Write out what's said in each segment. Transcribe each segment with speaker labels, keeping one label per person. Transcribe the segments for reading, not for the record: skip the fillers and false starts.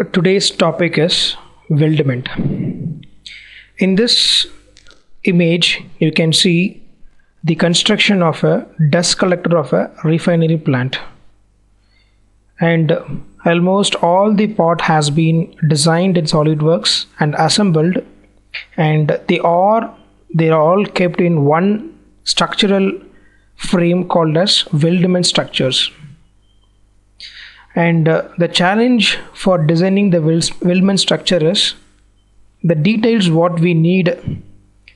Speaker 1: Today's topic is weldment. In this image, you can see the construction of a dust collector of a refinery plant, and almost all the part has been designed in SolidWorks and assembled, and they are all kept in one structural frame called as weldment structures. And the challenge for designing the weldment structure is the details. What we need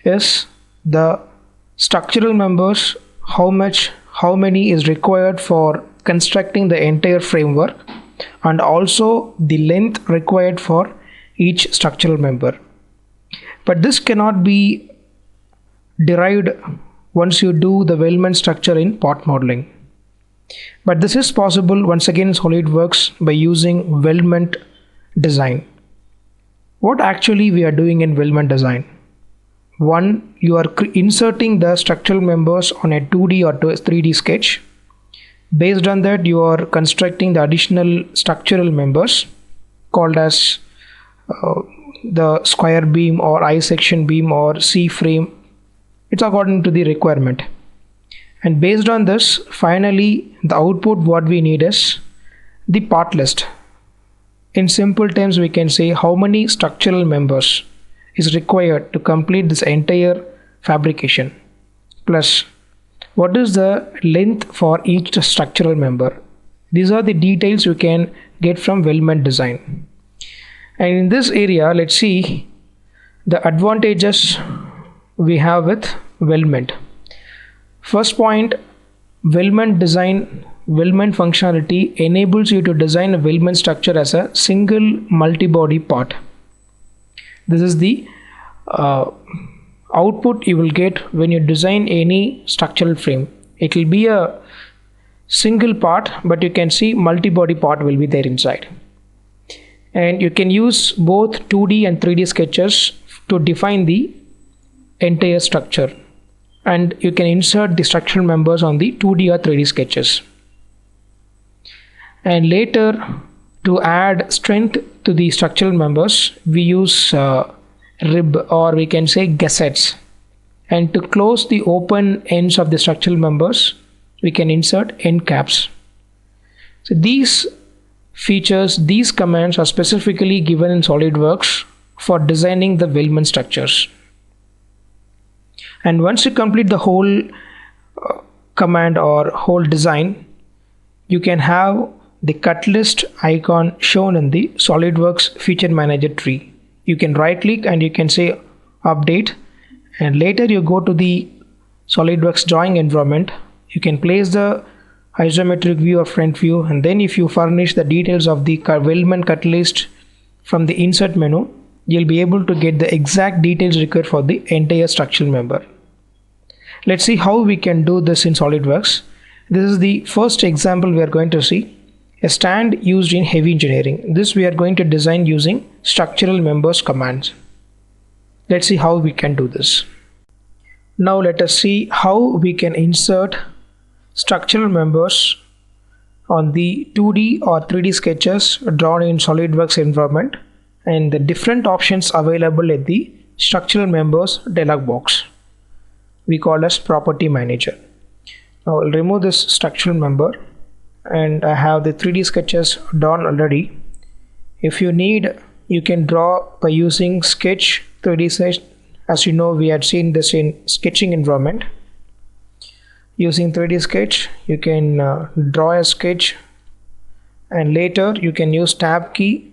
Speaker 1: is the structural members, how many is required for constructing the entire framework, and also the length required for each structural member. But this cannot be derived once you do the weldment structure in part modeling. But this is possible once again in SolidWorks by using weldment design. What actually we are doing in weldment design? One, you are inserting the structural members on a 2D or 3D sketch. Based on that, you are constructing the additional structural members called as the square beam or I section beam or C frame. It's according to the requirement. And based on this, finally the output what we need is the part list. In simple terms, we can say how many structural members is required to complete this entire fabrication, plus what is the length for each structural member. These are the details you can get from weldment design. And in this area, let's see the advantages we have with weldment. First point, weldment design, weldment functionality enables you to design a weldment structure as a single multi-body part. This is the output you will get when you design any structural frame. It will be a single part, but you can see multi-body part will be there inside. And you can use both 2D and 3D sketches to define the entire structure. And you can insert the structural members on the 2D or 3D sketches. And later, to add strength to the structural members, we use rib, or we can say gussets. And to close the open ends of the structural members, we can insert end caps. So these features, these commands are specifically given in SolidWorks for designing the weldment structures. And once you complete the whole command or whole design, you can have the cut list icon shown in the SolidWorks feature manager tree. You can right click and you can say update, and later you go to the SolidWorks drawing environment. You can place the isometric view or front view, and then if you furnish the details of the weldment cut list from the insert menu, you'll be able to get the exact details required for the entire structural member. Let's see how we can do this in SolidWorks. This is the first example we are going to see. A stand used in heavy engineering. This we are going to design using structural members commands. Let's see how we can do this. Now let us see how we can insert structural members on the 2D or 3D sketches drawn in SolidWorks environment, and the different options available at the structural members dialog box we call as property manager. Now I'll remove this structural member, and I have the 3D sketches done already. If you need, you can draw by using sketch 3D sketch. As you know, we had seen this in sketching environment. Using 3D sketch, you can draw a sketch, and later you can use tab key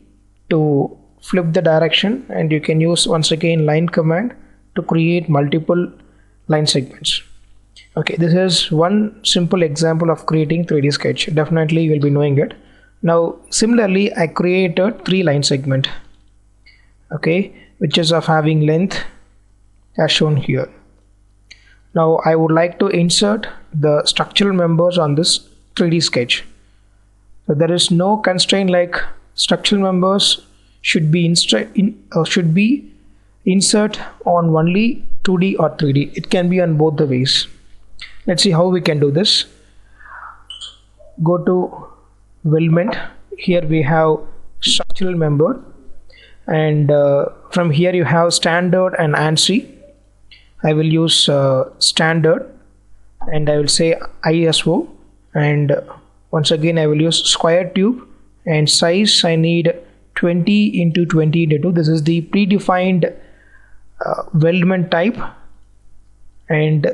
Speaker 1: to flip the direction, and you can use once again line command to create multiple line segments. Okay, this is one simple example of creating 3D sketch. Definitely you will be knowing it. Now similarly, I created 3 line segment, okay, which is of having length as shown here. Now I would like to insert the structural members on this 3D sketch. So there is no constraint like structural members should be insert on only 2D or 3D. It can be on both the ways. Let's see how we can do this. Go to weldment. Here we have structural member, and from here you have standard and ANSI. I will use standard, and I will say ISO, and once again I will use square tube, and size I need 20 into 20 into 2. This is the predefined weldment type and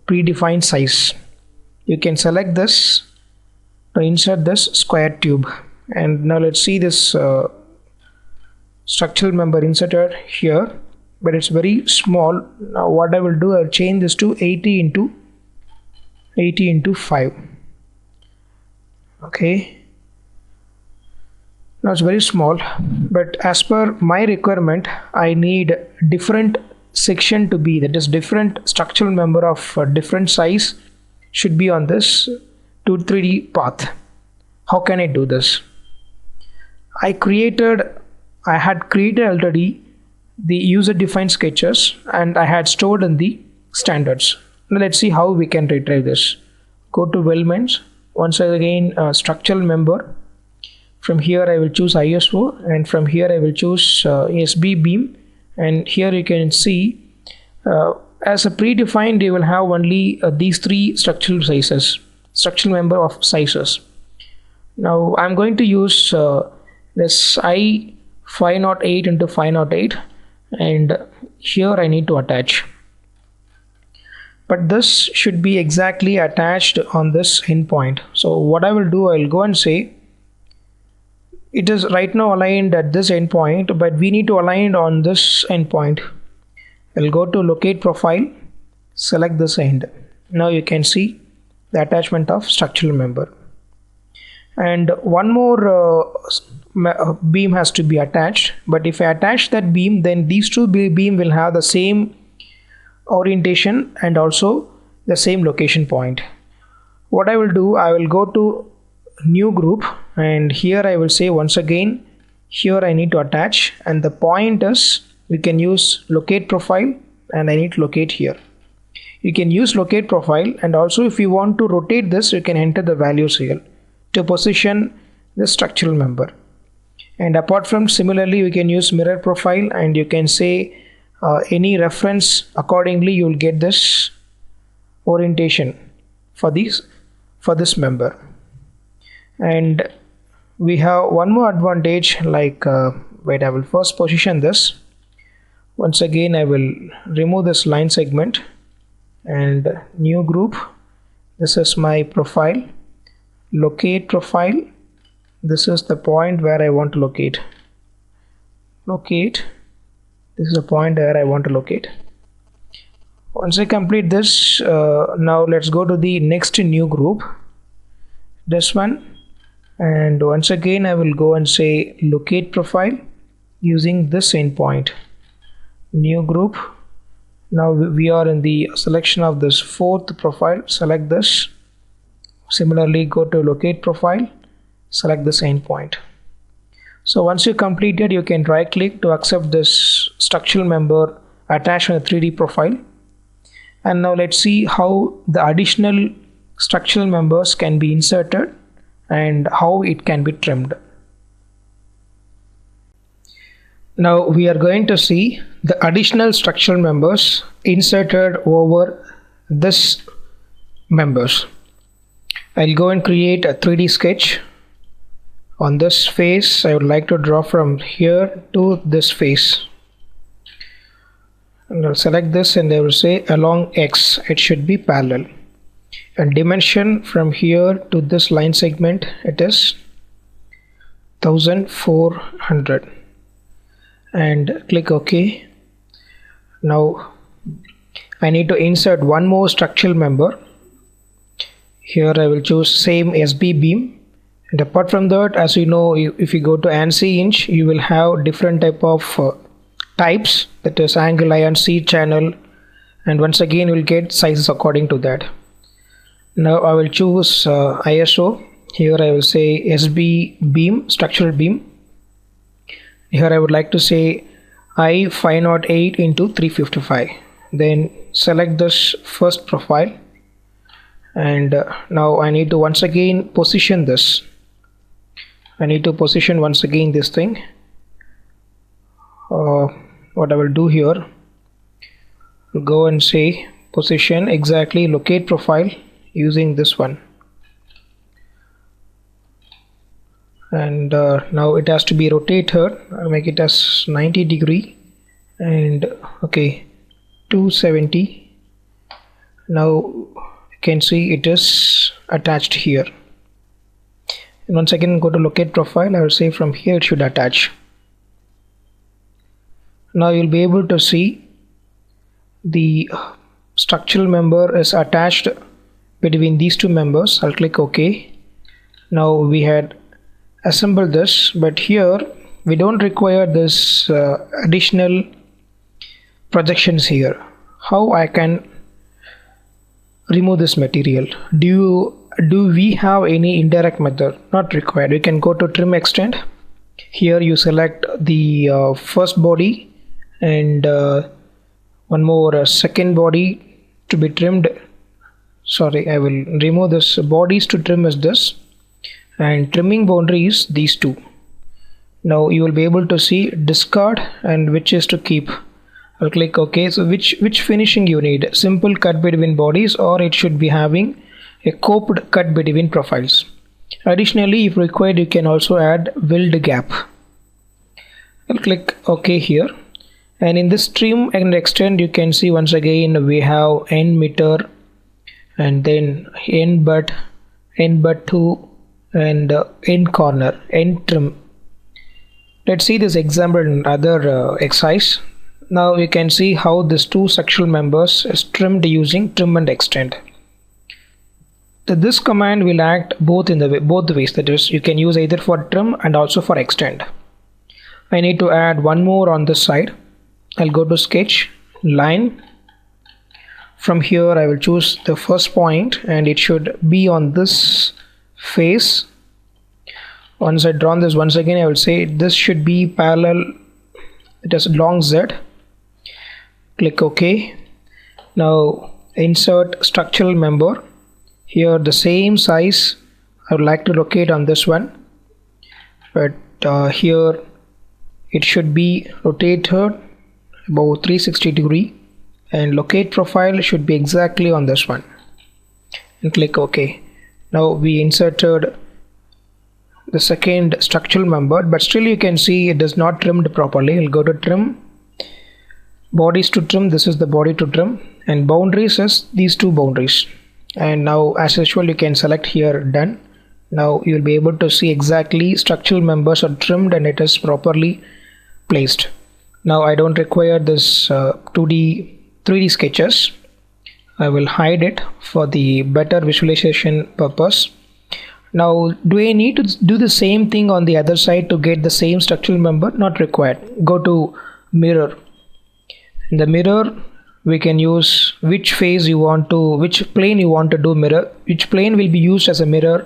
Speaker 1: predefined size. You can select this to insert this square tube, and now let's see this structural member inserted here, but it's very small. Now what I will do, I'll change this to 80 into 5. Okay, now it's very small, but as per my requirement I need different section to be, that is different structural member of different size should be on this 2-3D path. How can I do this? I had created already the user defined sketches, and I had stored in the standards. Now let's see how we can retrieve this. Go to Workbench, once again structural member. From here I will choose ISO, and from here I will choose SB beam, and here you can see as a predefined you will have only these 3 structural member of sizes. Now I'm going to use this I508 into 508, and here I need to attach, but this should be exactly attached on this endpoint. So what I will do, I will go and say it is right now aligned at this endpoint, but we need to align it on this endpoint. I'll go to locate profile, select this end. Now you can see the attachment of structural member, and one more beam has to be attached. But if I attach that beam, then these 2 beam will have the same orientation and also the same location point. What I will do, I will go to new group, and here I will say once again here I need to attach, and the point is you can use locate profile, and I need to locate here. You can use locate profile, and also if you want to rotate this you can enter the values here to position the structural member. And apart from, similarly you can use mirror profile, and you can say any reference accordingly. You will get this orientation for this member. And we have one more advantage, like wait, I will first position this. Once again I will remove this line segment, and new group, this is my profile, locate profile, this is the point where I want to locate, this is the point where I want to locate. Once I complete this, now let's go to the next new group, this one, and once again I will go and say locate profile using this endpoint, new group. Now we are in the selection of this 4th profile, select this. Similarly go to locate profile, select this endpoint. So once you completed, you can right click to accept this structural member attached on the 3D profile. And now let's see how the additional structural members can be inserted and how it can be trimmed. Now we are going to see the additional structural members inserted over this members. I'll go and create a 3D sketch. On this face I would like to draw from here to this face, and I'll select this, and I will say along X it should be parallel, and dimension from here to this line segment it is 1400, and click OK. Now I need to insert one more structural member. Here I will choose same SB beam, and apart from that, as you know, if you go to ANSI inch, you will have different type of types, that is angle, iron, C channel, and once again you will get sizes according to that. Now I will choose ISO. Here I will say SB beam, structural beam. Here I would like to say I508 into 355. Then select this first profile, and now I need to once again position this. I need to position once again this thing. What I will do here, go and say position exactly locate profile using this one, and now it has to be rotated. I'll make it as 90 degree and okay, 270. Now you can see it is attached here. And once again go to locate profile, I will say from here it should attach. Now you'll be able to see the structural member is attached between these two members. I'll click OK. Now we had assembled this, but here we don't require this additional projections here. How I can remove this material? Do we have any indirect method? Not required. You can go to trim extend. Here you select the first body and one more second body to be trimmed. Sorry, I will remove this. Bodies to trim is this, and trimming boundary is these two. Now you will be able to see discard and which is to keep. I'll click OK. So which finishing you need? Simple cut between bodies, or it should be having a coped cut between profiles. Additionally, if required, you can also add weld gap. I'll click OK here. And in this trim and extend, you can see once again we have end meter and then end butt 2 and end corner, end trim. Let's see this example in other exercise. Now you can see how these two structural members is trimmed using trim and extend. This command will act both ways. That is, you can use either for trim and also for extend. I need to add one more on this side. I'll go to sketch, line. From here I will choose the first point and it should be on this face. Once I've drawn this, once again I will say this should be parallel. It has long Z. Click OK. Now insert structural member. Here the same size I would like to locate on this one, but here it should be rotated about 360 degree and locate profile should be exactly on this one, and click OK. Now we inserted the second structural member, but still you can see it is not trimmed properly. I'll go to trim, bodies to trim. This is the body to trim, and boundaries is these two boundaries. And now as usual you can select here done. Now you will be able to see exactly structural members are trimmed and it is properly placed. Now I don't require this 3D sketches. I will hide it for the better visualization purpose. Now do I need to do the same thing on the other side to get the same structural member? Not required. Go to mirror. In the mirror we can use which phase you want to, which plane you want to do mirror, which plane will be used as a mirror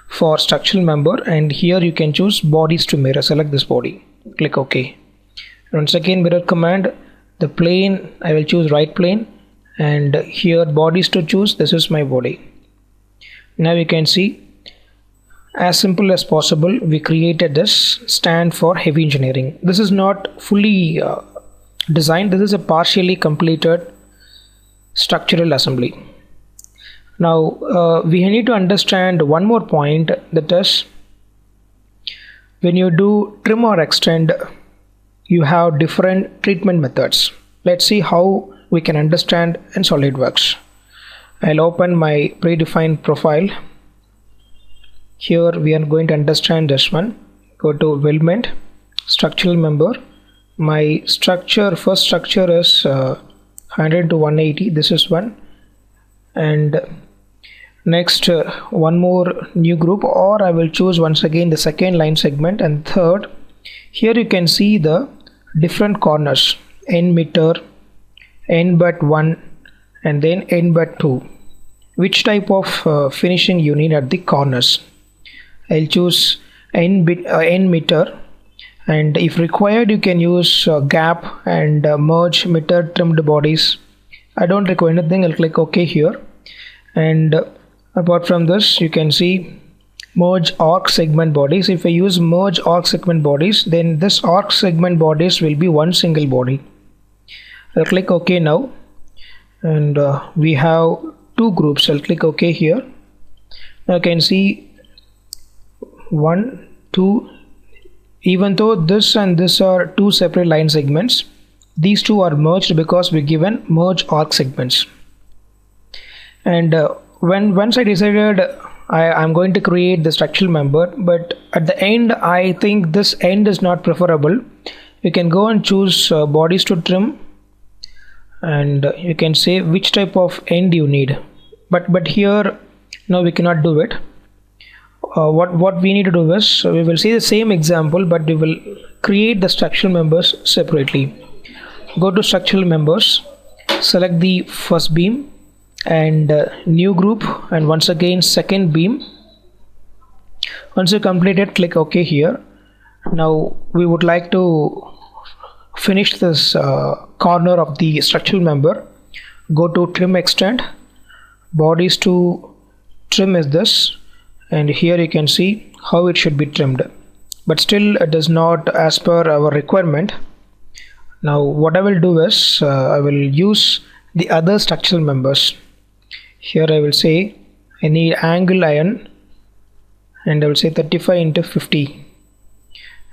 Speaker 1: for structural member, and here you can choose bodies to mirror. Select this body, click OK. Once again mirror command, the plane I will choose right plane, and here bodies to choose. This is my body. Now you can see as simple as possible we created this stand for heavy engineering. This is not fully designed. This is a partially completed structural assembly. Now we need to understand one more point, that is when you do trim or extend you have different treatment methods. Let's see how we can understand in SolidWorks. I'll open my predefined profile. Here we are going to understand this one. Go to Workbench, structural member. My structure, first structure is 100 to 180. This is one, and next one more new group, or I will choose once again the second line segment, and third here you can see the different corners, end meter, end butt 1 and then end butt 2. Which type of finishing you need at the corners? I'll choose end meter. And if required you can use gap and merge meter trimmed bodies. I don't require anything. I'll click OK here, and apart from this you can see merge arc segment bodies. If I use merge arc segment bodies, then this arc segment bodies will be one single body. I'll click OK now, and we have two groups. I'll click OK here. Now you can see 1, 2. Even though this and this are two separate line segments, these two are merged because we given merge arc segments. And once I decided I'm going to create the structural member, but at the end I think this end is not preferable. You can go and choose bodies to trim, and you can say which type of end you need. But here no, we cannot do it. What we need to do is, we will see the same example, but we will create the structural members separately. Go to structural members, select the first beam and new group, and once again second beam. Once you complete it, click OK here. Now we would like to finish this corner of the structural member. Go to trim extent, bodies to trim is this, and here you can see how it should be trimmed, but still it is not as per our requirement. Now what I will do is I will use the other structural members. Here I will say I need angle iron, and I will say 35 into 50.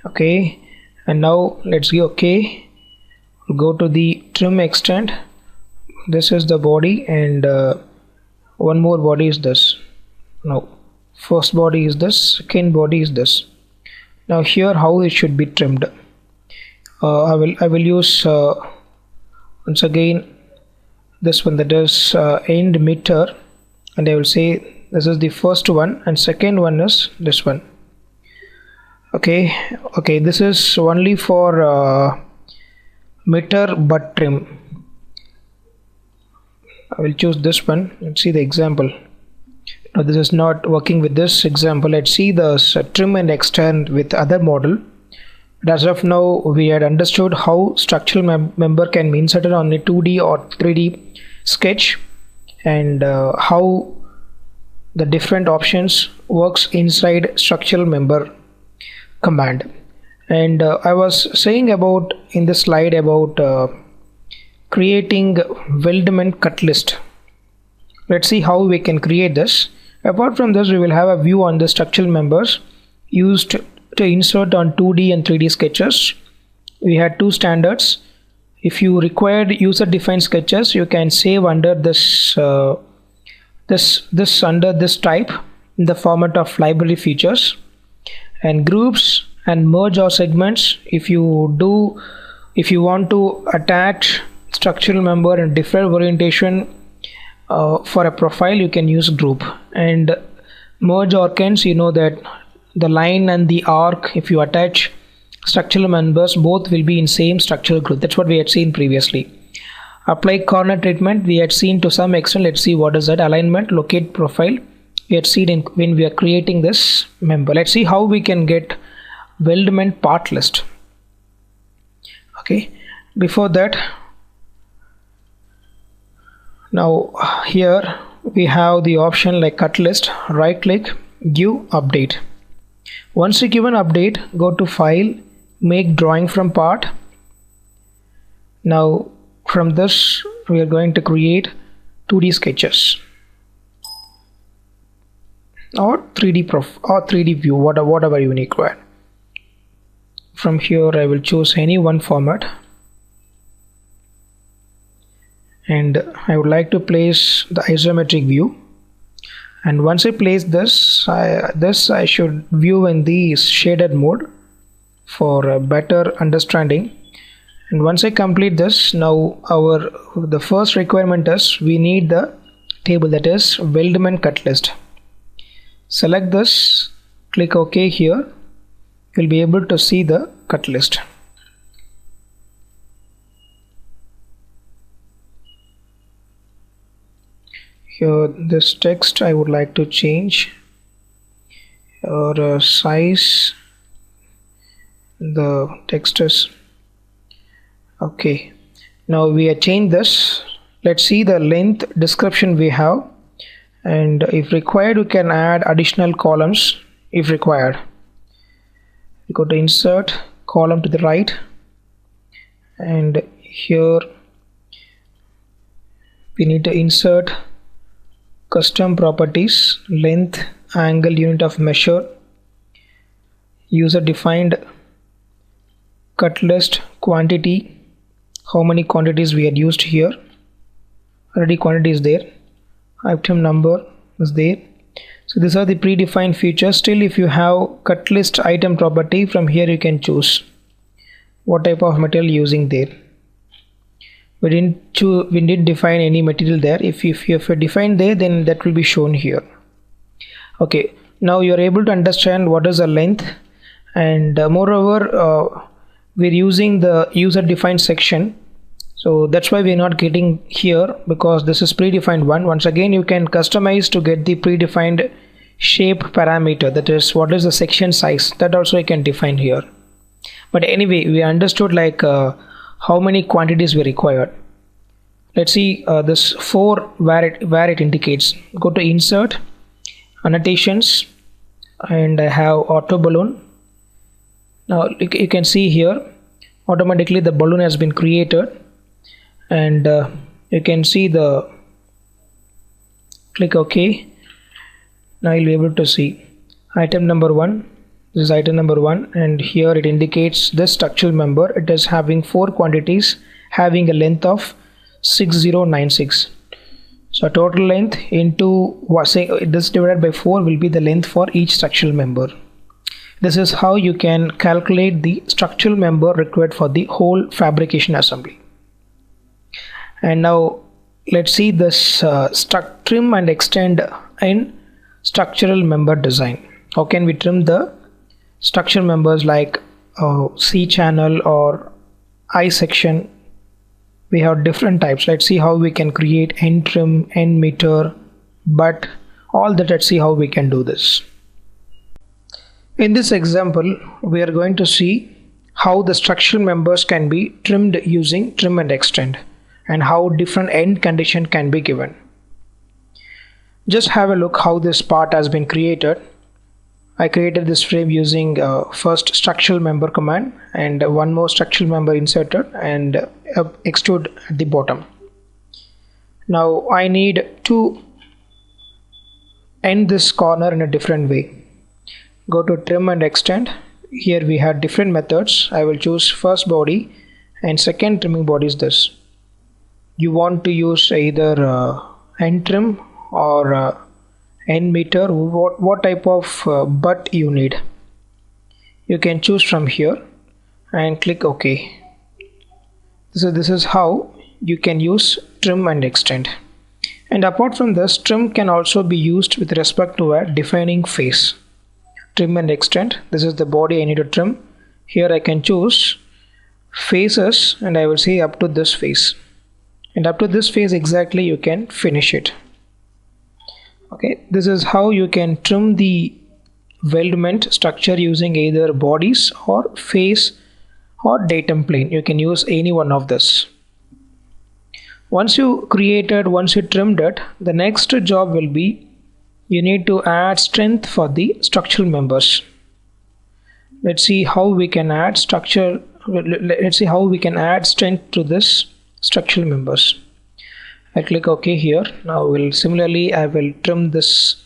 Speaker 1: Okay, and now let's go OK. Go to the trim extent. This is the body, and one more body is this. Now first body is this, second body is this. Now here how it should be trimmed. I will use once again this one, that is end meter, and I will say this is the first one, and second one is this one. Okay, this is only for meter butt trim. I will choose this one and see the example. Now this is not working with this example. Let's see the trim and extend with other model. But as of now, we had understood how structural member can be inserted on a 2D or 3D sketch, and how the different options works inside structural member command. And I was saying about in this slide about creating weldment cut list. Let's see how we can create this. Apart from this, we will have a view on the structural members used to insert on 2D and 3D sketches. We had two standards. If you required user defined sketches, you can save under this under this type in the format of library features. And groups and merge or segments, if you want to attach structural member in different orientation for a profile, you can use group. And merge arcans, you know that the line and the arc, if you attach structural members, both will be in same structural group. That's what we had seen previously. Apply corner treatment, we had seen to some extent. Let's see what is that. Alignment, locate profile, we had seen when we are creating this member. Let's see how we can get weldment part list. Okay, before that, now here we have the option like cut list. Right click, give update. Once you give an update, go to file, make drawing from part. Now from this we are going to create 2D sketches or 3D view, whatever you require. From here I will choose any one format, and I would like to place the isometric view. And once I place this, I should view in the shaded mode for a better understanding. And once I complete this, now the first requirement is we need the table, that is weldment cut list. Select this, click OK here. You'll be able to see the cut list. Here this text I would like to change, or size, the text is okay. Now we have changed this. Let's see the length description we have, and if required we can add additional columns if required. We go to insert, column to the right, and here we need to insert custom properties, length, angle, unit of measure, user defined cut list, quantity, how many quantities we had used here. Already quantity is there, item number is there. So these are the predefined features. Still, if you have cut list item property, from here you can choose what type of material using there. We didn't define any material there. If you define there, then that will be shown here. Okay, now you are able to understand what is the length, and moreover we're using the user defined section, so that's why we're not getting here, because this is predefined one. Once again, you can customize to get the predefined shape parameter, that is what is the section size, that also you can define here. But anyway, we understood like how many quantities we required. Let's see this 4 where it indicates. Go to insert, annotations, and I have auto balloon. Now you can see here automatically the balloon has been created, and you can see the click OK. Now you'll be able to see item number 1. This is item number 1, and here it indicates this structural member. It is having 4 quantities having a length of 6096. So total length into this divided by 4 will be the length for each structural member. This is how you can calculate the structural member required for the whole fabrication assembly. And now let's see this trim and extend in structural member design. How can we trim the structural members like C channel or I section? We have different types. Let's see how we can create end trim, end meter, butt, all that. Let's see how we can do this. In this example, we are going to see how the structural members can be trimmed using trim and extend, and how different end condition can be given. Just have a look how this part has been created. I created this frame using first structural member command and one more structural member inserted and extrude at the bottom. Now I need to end this corner in a different way. Go to trim and extend. Here we have different methods. I will choose first body, and second trimming body is this. You want to use either end trim or end meter, what type of butt you need. You can choose from here and click OK. So this is how you can use trim and extend. And apart from this, trim can also be used with respect to a defining face. Trim and extend. This is the body I need to trim. Here I can choose faces, and I will say up to this face, and up to this face exactly you can finish it. Okay, this is how you can trim the weldment structure using either bodies or face or datum plane. You can use any one of this. Once you trimmed it, the next job will be you need to add strength for the structural members. Let's see how we can add structure. Let's see how we can add strength to this structural members. I click OK here. Now I will trim this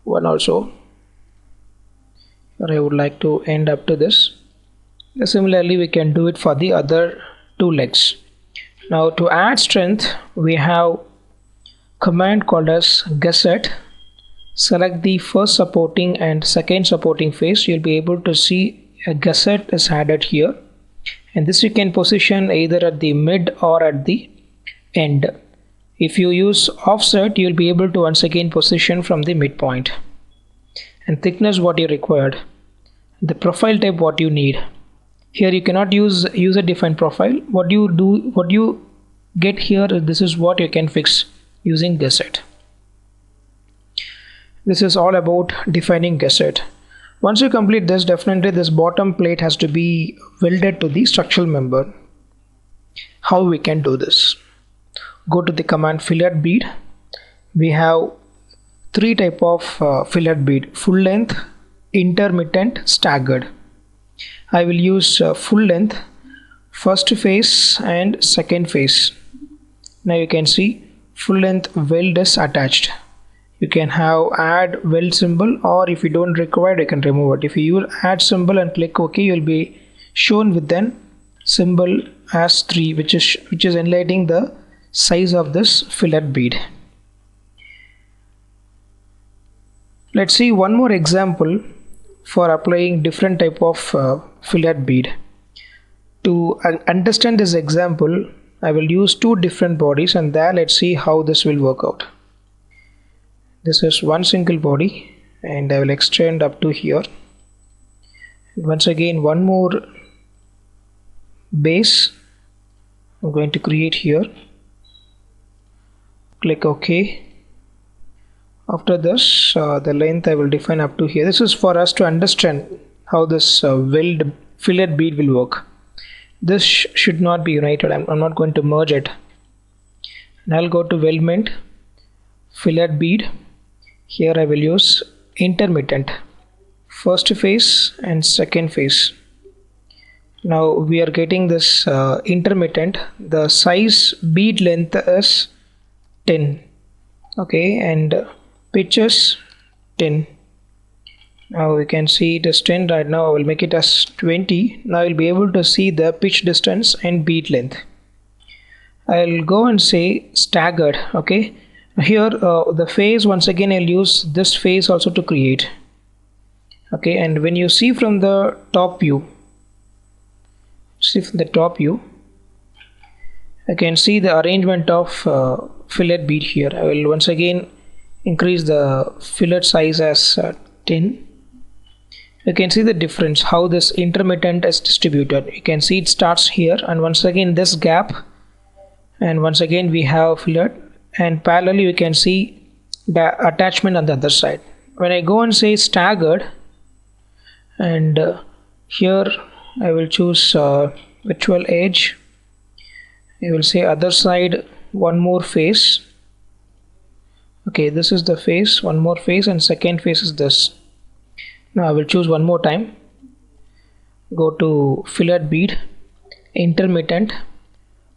Speaker 1: one also, or I would like to end up to this. Similarly, we can do it for the other 2 legs. Now to add strength, we have command called as gusset. Select the first supporting and second supporting face. You'll be able to see a gusset is added here, and this you can position either at the mid or at the end. If you use offset, you'll be able to once again position from the midpoint. And thickness what you required. The profile type what you need. Here you cannot use user defined profile. What you get here, this is what you can fix using gusset. This is all about defining gusset. Once you complete this, definitely this bottom plate has to be welded to the structural member. How we can do this? Go to the command fillet bead. We have 3 type of fillet bead: full length, intermittent, staggered. I will use full length, first phase and second phase. Now you can see full length weld is attached. You can have add weld symbol, or if you don't require, you can remove it. If you use add symbol and click OK, you will be shown with an symbol as 3, which is enlightening the size of this fillet bead. Let's see one more example for applying different type of fillet bead. To understand this example, I will use 2 different bodies, and there let's see how this will work out. This is one single body, and I will extend up to here. And once again, one more base I'm going to create here. Click OK. After this, the length I will define up to here. This is for us to understand how this weld fillet bead will work. This should not be united. I'm not going to merge it. And I'll go to weldment, fillet bead. Here I will use intermittent, first phase and second phase. Now we are getting this intermittent. The size bead length is 10. Okay, and pitch is 10. Now we can see it is 10 right now. I will make it as 20. Now you'll be able to see the pitch distance and bead length. I'll go and say staggered. Okay, here the phase, once again I'll use this phase also to create. Okay, and when you see from the top view, I can see the arrangement of fillet bead here. I will once again increase the fillet size as 10. You can see the difference, how this intermittent is distributed. You can see it starts here, and once again this gap, and once again we have fillet, and parallelly you can see the attachment on the other side. When I go and say staggered, and here I will choose virtual edge. I will say other side, one more phase. Okay, this is the phase, one more phase, and second phase is this. Now I will choose one more time. Go to fillet bead, intermittent.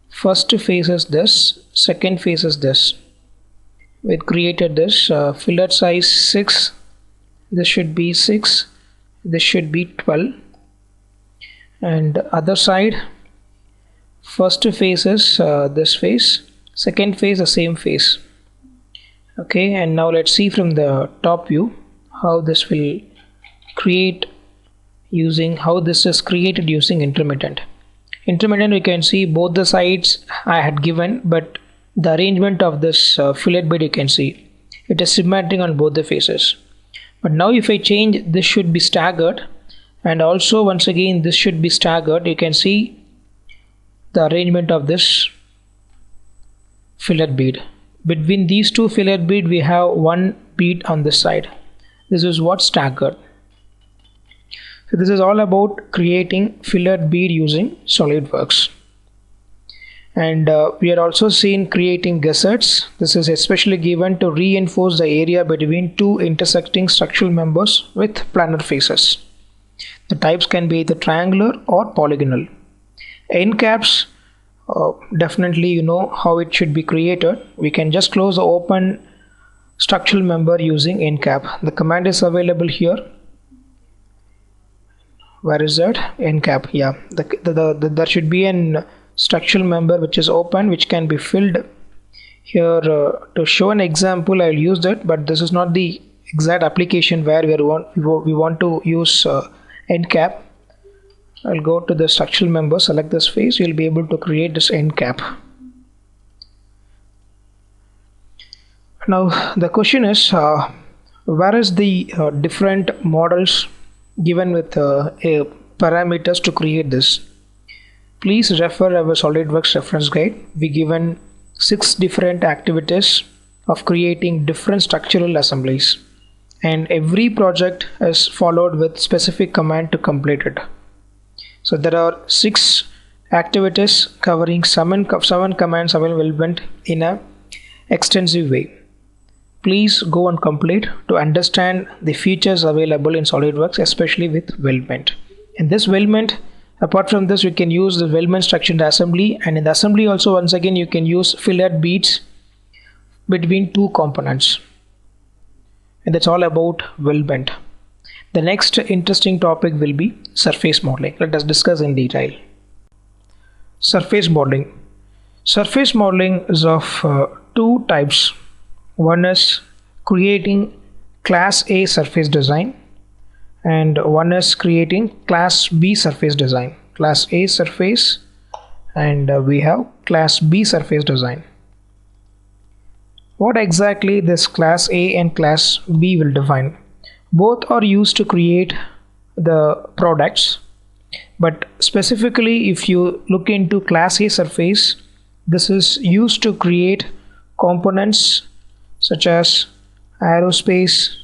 Speaker 1: First phase is this, second phase is this. We created this fillet size 6. This should be 6. This should be 12. And other side, first phase is this phase, second phase the same phase. Okay, and now let's see from the top view how this will create using, how this is created using intermittent. We can see both the sides I had given, but the arrangement of this fillet bead, you can see it is symmetric on both the faces. But now if I change, this should be staggered, and also once again this should be staggered. You can see the arrangement of this fillet bead. Between these two fillet bead we have one bead on this side. This is what staggered. So this is all about creating fillet bead using SolidWorks. And we are also seeing creating gussets. This is especially given to reinforce the area between two intersecting structural members with planar faces. The types can be either triangular or polygonal. End caps, definitely you know how it should be created. We can just close the open structural member using end cap. The command is available here. Where is that? End cap. Yeah, there should be an structural member which is open, which can be filled. Here to show an example I will use that, but this is not the exact application where we want to use end cap. I'll go to the structural member, select this face. You'll be able to create this end cap. Now the question is, where is the different models given with parameters to create this? Please refer our SolidWorks reference guide. We given 6 different activities of creating different structural assemblies, and every project is followed with specific command to complete it. So there are 6 activities covering 7 commands available in a extensive way. please go and complete to understand the features available in SolidWorks, especially with weldment. In this weldment, apart from this, we can use the weldment structured assembly, and in the assembly also, once again, you can use fillet beads between two components. And that's all about weldment. The next interesting topic will be surface modeling. Let us discuss in detail. Surface modeling. Surface modeling is of two types. One is creating class A surface design, and one is creating class B surface design. Class A surface, and we have class B surface design. What exactly this class A and class B will define? Both are used to create the products, but specifically if you look into class A surface, this is used to create components such as aerospace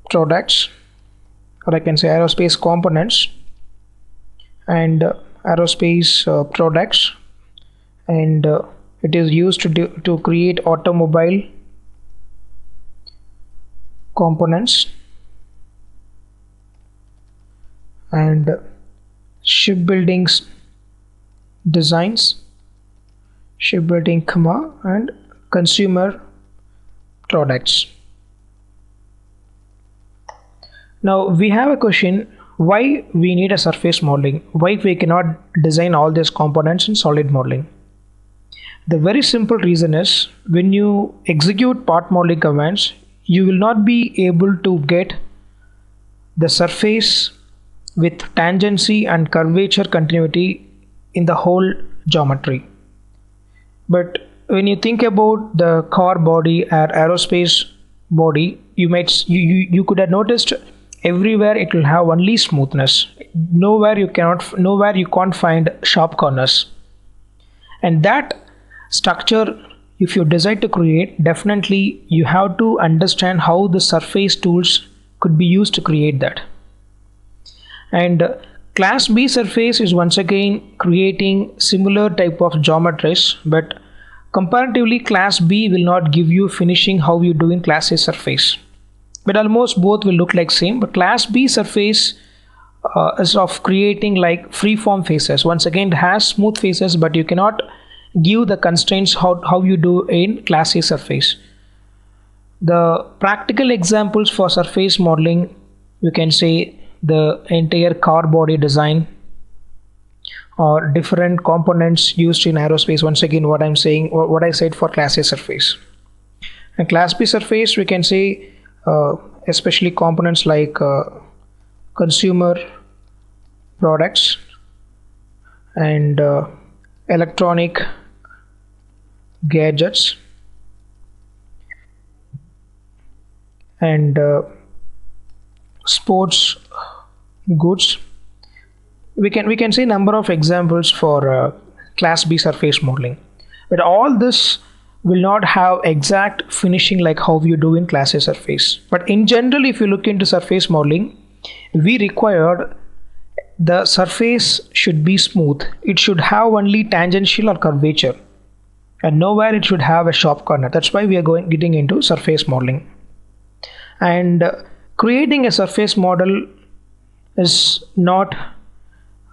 Speaker 1: products, or I can say aerospace components and aerospace products, and it is used to create automobile components and shipbuilding designs, shipbuilding, and consumer products. Now we have a question, why we need a surface modeling? Why we cannot design all these components in solid modeling? The very simple reason is, when you execute part modeling commands, you will not be able to get the surface with tangency and curvature continuity in the whole geometry. But when you think about the car body or aerospace body, you could have noticed everywhere it will have only smoothness. Nowhere you can't find sharp corners. And that structure, if you decide to create, definitely you have to understand how the surface tools could be used to create that. And class B surface is once again creating similar type of geometries, but comparatively class B will not give you finishing how you do in class A surface. But almost both will look like same, but class B surface is of creating like free-form faces. Once again, it has smooth faces, but you cannot give the constraints how you do in class A surface. The practical examples for surface modeling, you can say the entire car body design or different components used in aerospace. Once again, what I said for class A surface. And class B surface, we can say especially components like consumer products and electronic gadgets and sports goods. We can see number of examples for class B surface modeling, but all this will not have exact finishing like how you do in class A surface. But in general, if you look into surface modeling, we required the surface should be smooth. It should have only tangential or curvature, and nowhere it should have a sharp corner. That's why we are getting into surface modeling. And creating a surface model is not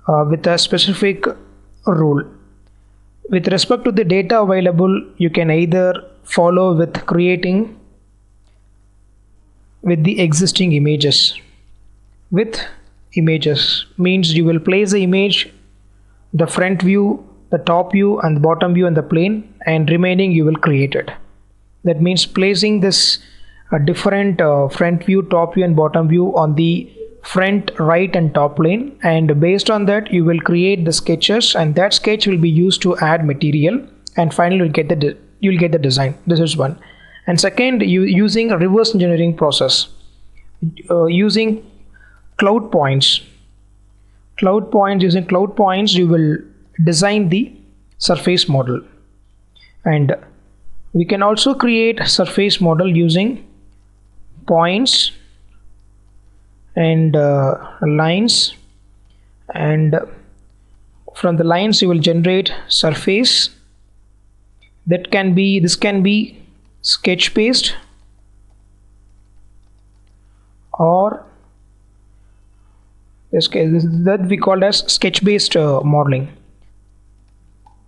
Speaker 1: with a specific rule. With respect to the data available, you can either follow with creating with the existing images. With images means you will place the image, the front view, the top view and the bottom view in the plane, and remaining you will create it. That means placing this different front view, top view and bottom view on the front, right and top plane, and based on that you will create the sketches, and that sketch will be used to add material, and finally you'll get the design. This is one. And second, using a reverse engineering process, using cloud points. Using cloud points you will design the surface model. And we can also create surface model using points and lines, and from the lines you will generate surface, This can be sketch based, or that we call as sketch based modeling.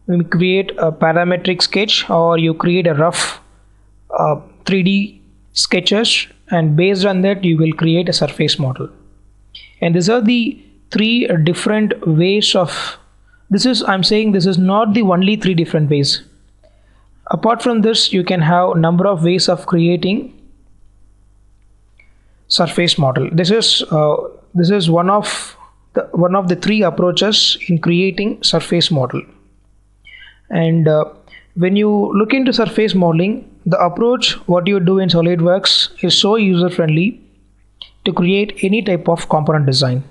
Speaker 1: We create a parametric sketch, or you create a rough 3D sketches, and based on that you will create a surface model. And these are the three different ways of I'm saying this is not the only three different ways. Apart from this, you can have a number of ways of creating surface model. This is one of the three approaches in creating surface model. And when you look into surface modeling, the approach what you do in SolidWorks is so user friendly to create any type of component design.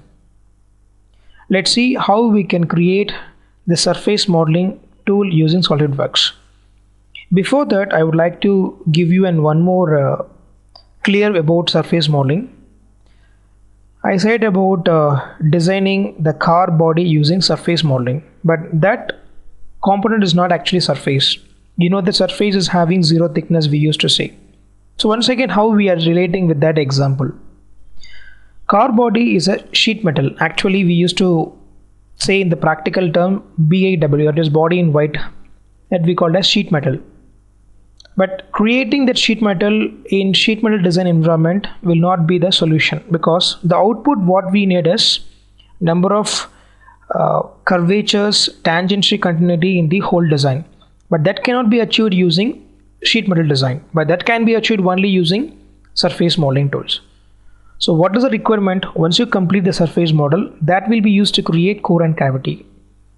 Speaker 1: Let's see how we can create the surface modeling tool using SolidWorks. Before that, I would like to give you one more clear about surface modeling. I said about designing the car body using surface modeling, but that component is not actually surface. You know, the surface is having zero thickness, we used to say. So once again, how we are relating with that example. Car body is a sheet metal. Actually, we used to say in the practical term BIW, that is body in white, that we call as sheet metal. But creating that sheet metal in sheet metal design environment will not be the solution, because the output what we need is number of curvatures, tangential continuity in the whole design. But that cannot be achieved using sheet metal design, but that can be achieved only using surface modeling tools. So what is the requirement? Once you complete the surface model, that will be used to create core and cavity.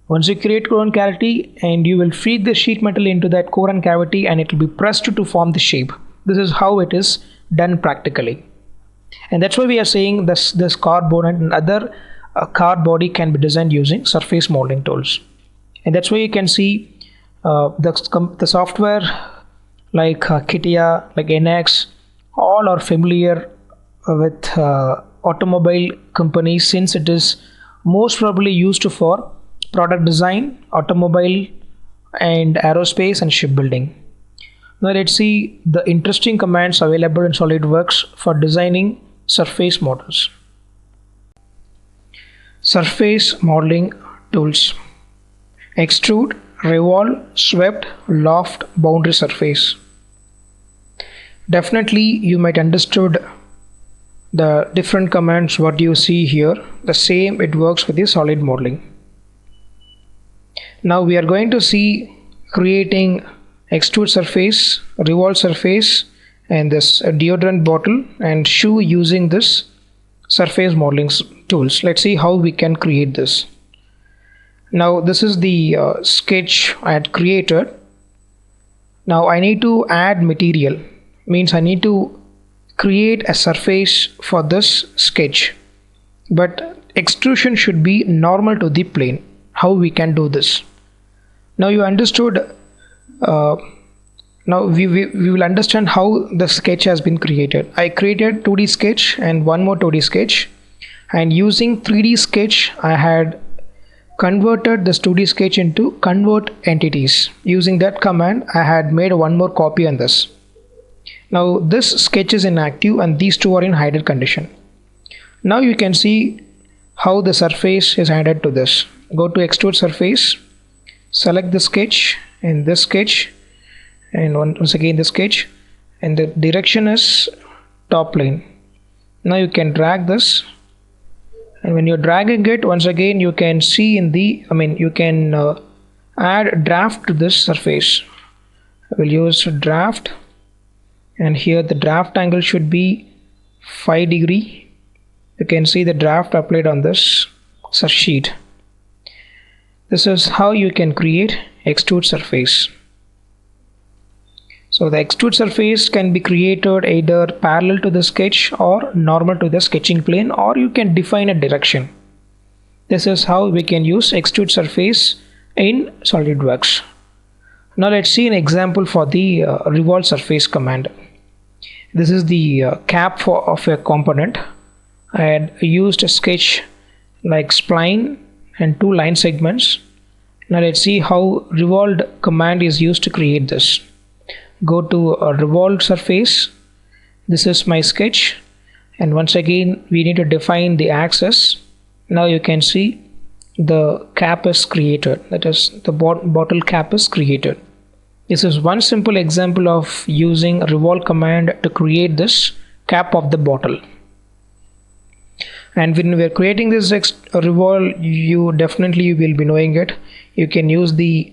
Speaker 1: Once you create core and cavity, and you will feed the sheet metal into that core and cavity, and it will be pressed to form the shape. This is how it is done practically. And that's why we are saying this car body and other car body can be designed using surface modeling tools. And that's why you can see the software like Kitia, like NX, all are familiar with automobile companies, since it is most probably used for product design, automobile and aerospace and shipbuilding. Now let's see the interesting commands available in SolidWorks for designing surface models. Surface modeling tools: extrude, revolve, swept, loft, boundary surface. Definitely you might understood the different commands what you see here. The same it works with the solid modeling. Now we are going to see creating extrude surface, revolve surface, and this deodorant bottle and shoe using this surface modeling tools. Let's see how we can create this. Now this is the sketch I had created. Now I need to add material, means I need to create a surface for this sketch, but extrusion should be normal to the plane. How we can do this? Now you understood. Now we will understand how the sketch has been created. I created 2D sketch and one more 2D sketch, and using 3D sketch I had converted this 2D sketch into convert entities. Using that command I had made one more copy on this. Now this sketch is inactive and these two are in hidden condition. Now you can see how the surface is added to this. Go to extrude surface, select the sketch and this sketch, and once again the sketch, and the direction is top plane. Now you can drag this, and when you're dragging it, once again you can see in the you can add draft to this surface. I will use draft, and here the draft angle should be 5 degrees. You can see the draft applied on this sheet. This is how you can create extrude surface. So the extrude surface can be created either parallel to the sketch or normal to the sketching plane, or you can define a direction. This is how we can use extrude surface in SolidWorks. Now let's see an example for the revolve surface command. This is the cap of a component. I had used a sketch like spline and 2 line segments, Now let's see how revolved command is used to create this. Go to a revolved surface. This is my sketch, and once again we need to define the axis. Now you can see the cap is created, that is the bottle cap is created. This is one simple example of using revolve command to create this cap of the bottle. And when we are creating this revolve, you definitely will be knowing it. You can use the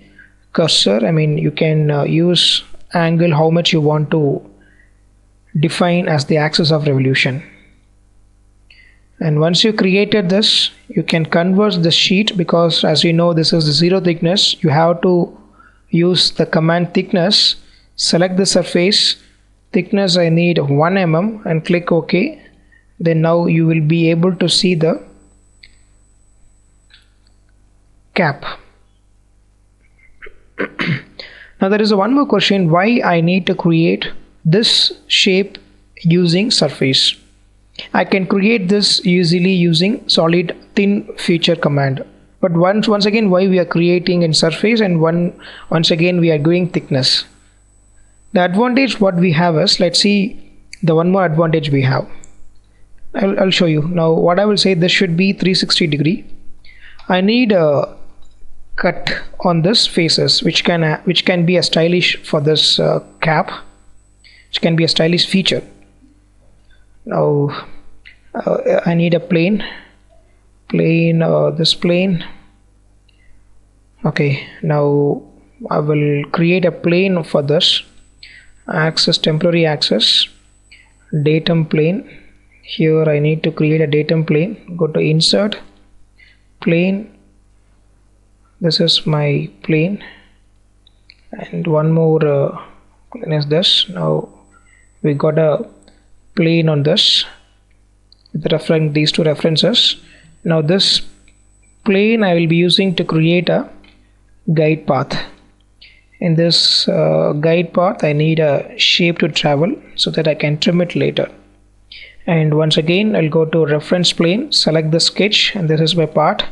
Speaker 1: cursor, you can use angle how much you want to define as the axis of revolution. And once you created this, you can convert the sheet, because as you know this is the zero thickness. You have to use the command thickness. Select the surface thickness, I need 1 mm, and click OK. Then now you will be able to see the cap. Now there is one more question, why I need to create this shape using surface. I can create this easily using solid thin feature command, but once again why we are creating in surface, and once again we are doing thickness. The advantage what we have is, let's see the one more advantage we have. I'll show you. Now what I will say, this should be 360 degree. I need a cut on this faces, which can be a stylish for this cap, which can be a stylish feature. Now I need a plane, this plane. Okay, now I will create a plane for this axis, temporary axis, datum plane. Here I need to create a datum plane. Go to insert, plane. This is my plane, and one more plane is this. Now we got a plane on this with these two references. Now this plane I will be using to create a guide path. In this guide path I need a shape to travel so that I can trim it later. And once again I'll go to reference plane, select the sketch, and this is my part.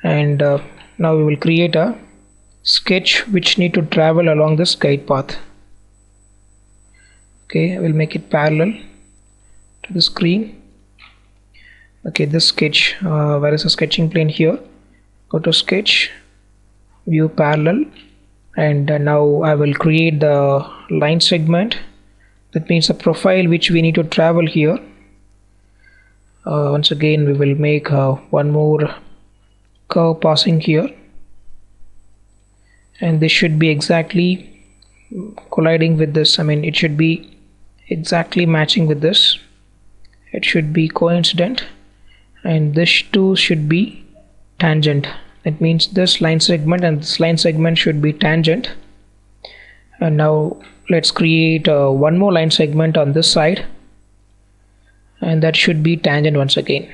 Speaker 1: And now we will create a sketch which need to travel along this guide path. Okay, I will make it parallel to the screen. Okay, this sketch, where is the sketching plane? Here, go to sketch, view parallel, and now I will create the line segment. That means the profile which we need to travel here. Once again we will make one more curve passing here, and this should be exactly colliding with this. It should be exactly matching with this. It should be coincident, and this too should be tangent. That means this line segment and this line segment should be tangent. And now let's create one more line segment on this side, and that should be tangent once again.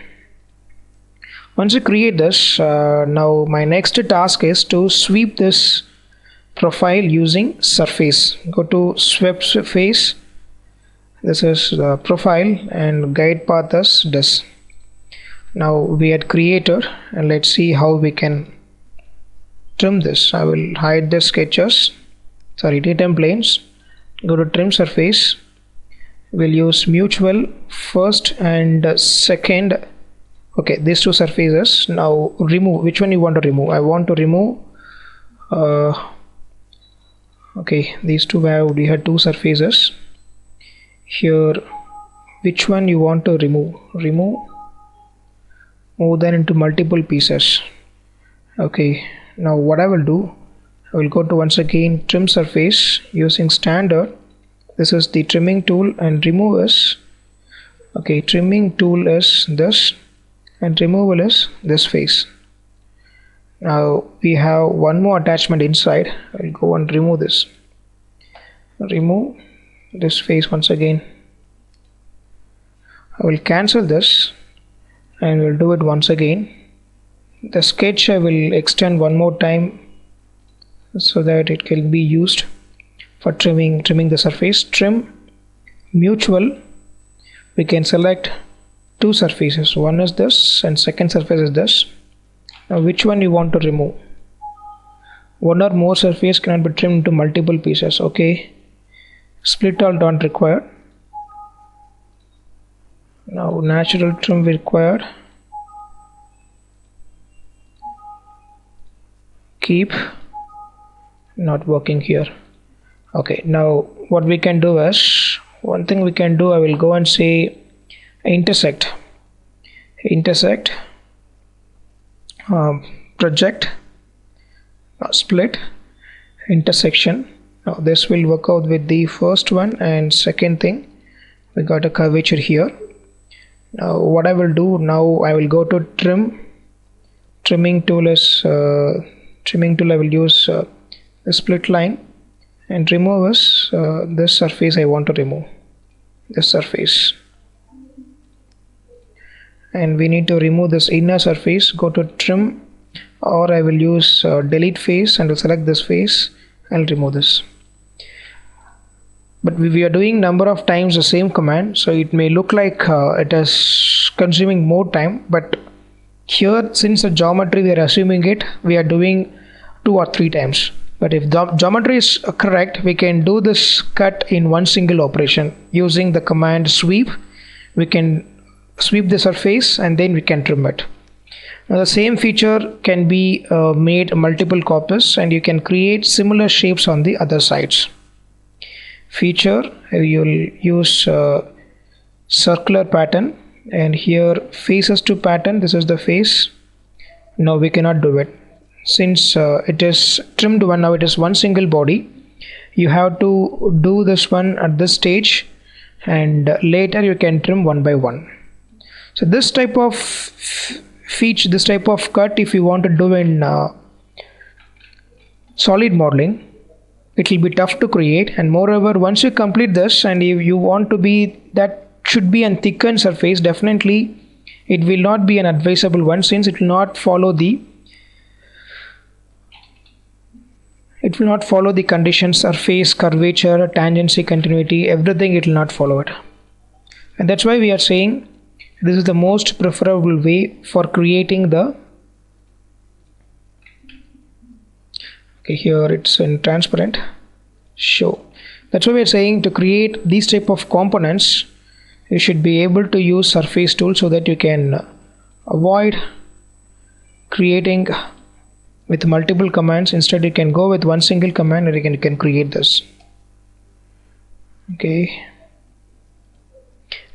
Speaker 1: Once you create this, now my next task is to sweep this profile using surface. Go to sweep surface. This is the profile, and guide path is this. Now we had created, and let's see how we can trim this. I will hide the sketches, datum planes. Go to trim surface. We'll use mutual first and second. Okay, these two surfaces. Now remove. Which one you want to remove? I want to remove okay, these two. We had two surfaces here. Which one you want to remove? Move them into multiple pieces. Okay, now what I will do, I will go to once again trim surface using standard. This is the trimming tool, and remove is, okay, trimming tool is this, and removal is this face. Now we have one more attachment inside. I'll go and remove this. Remove this face once again. I will cancel this, and we'll do it once again. The sketch I will extend one more time so that it can be used for trimming the surface. Trim, mutual, we can select two surfaces. One is this and second surface is this. Now which one you want to remove? one or more surface cannot be trimmed into multiple pieces. Okay, split all not required. Now natural trim required. Keep, not working here. Okay, now what we can do is, one thing we can do, I will go and say intersect, project, split, intersection. Now this will work out with the first one, and second thing, we got a curvature here. Now what I will do, now I will go to trimming tool is trimming tool. I will use the split line and remove this surface. I want to remove this surface, and we need to remove this inner surface. Go to trim, or I will use delete face and select this face and remove this. But we are doing number of times the same command, so it may look like it is consuming more time, but here, since the geometry we are assuming it, we are doing 2 or 3 times. But if the geometry is correct, we can do this cut in one single operation using the command sweep. We can sweep the surface and then we can trim it. Now the same feature can be made multiple copies, and you can create similar shapes on the other sides. Feature, you will use circular pattern, and here faces to pattern. This is the face. Now we cannot do it since it is trimmed one. Now it is one single body. You have to do this one at this stage, and later you can trim one by one. So this type of feature, this type of cut, if you want to do in solid modeling, it will be tough to create. And moreover, once you complete this, and if you want to be that should be a thickened surface, definitely it will not be an advisable one, since it will not follow the conditions: surface, curvature, tangency, continuity, everything. It will not follow it. And that's why we are saying this is the most preferable way for creating the, okay, here it's in transparent show. That's why we are saying to create these type of components, you should be able to use surface tool, so that you can avoid creating with multiple commands. Instead, you can go with one single command and you can create this. Okay,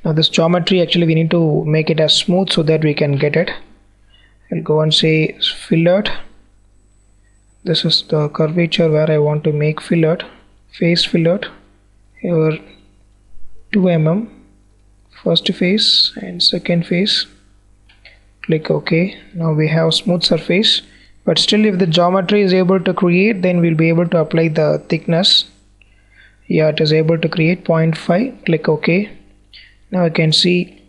Speaker 1: now this geometry, actually we need to make it as smooth so that we can get it. I'll go and say fillet. This is the curvature where I want to make fillet, face fillet. Here 2 mm, first face and second face. Click OK. Now we have smooth surface, but still if the geometry is able to create, then we'll be able to apply the thickness. Yeah, it is able to create 0.5. Click OK. Now I can see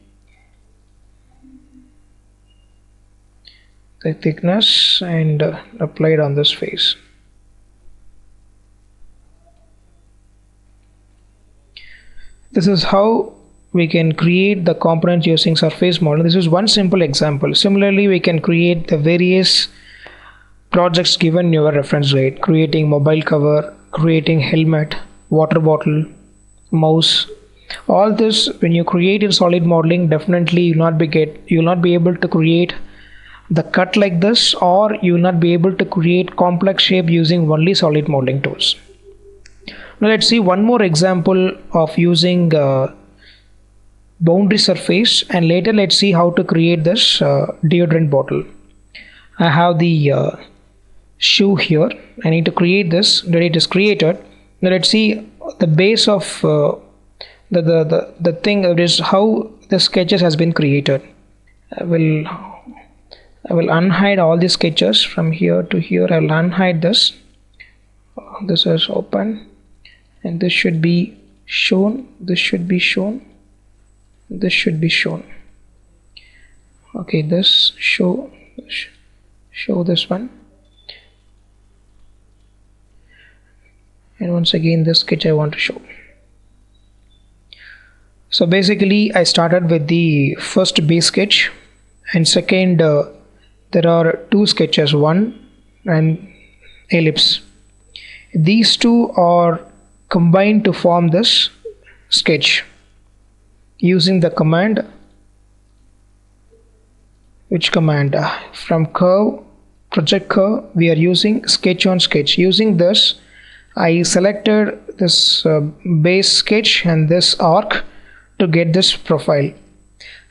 Speaker 1: the thickness and applied on this face. This is how we can create the components using surface model. This is one simple example. Similarly, we can create the various projects given in your reference guide: creating mobile cover, creating helmet, water bottle, mouse. All this, when you create in solid modeling, definitely you will not be able to create the cut like this, or you will not be able to create complex shape using only solid modeling tools. Now let's see one more example of using boundary surface, and later let's see how to create this deodorant bottle. I have the shoe here. I need to create this. Then it is created. Now let's see the base of the thing. It is how the sketches has been created. I will unhide all the sketches from here to here. I will unhide this. This is open, and this should be shown. This should be shown. This should be shown. Okay, this show this one, and once again this sketch I want to show. So basically I started with the first base sketch, and second there are 2 sketches, one and ellipse. These two are combined to form this sketch using the command. Which command? From curve, project curve, we are using sketch on sketch. Using this, I selected this base sketch and this arc to get this profile.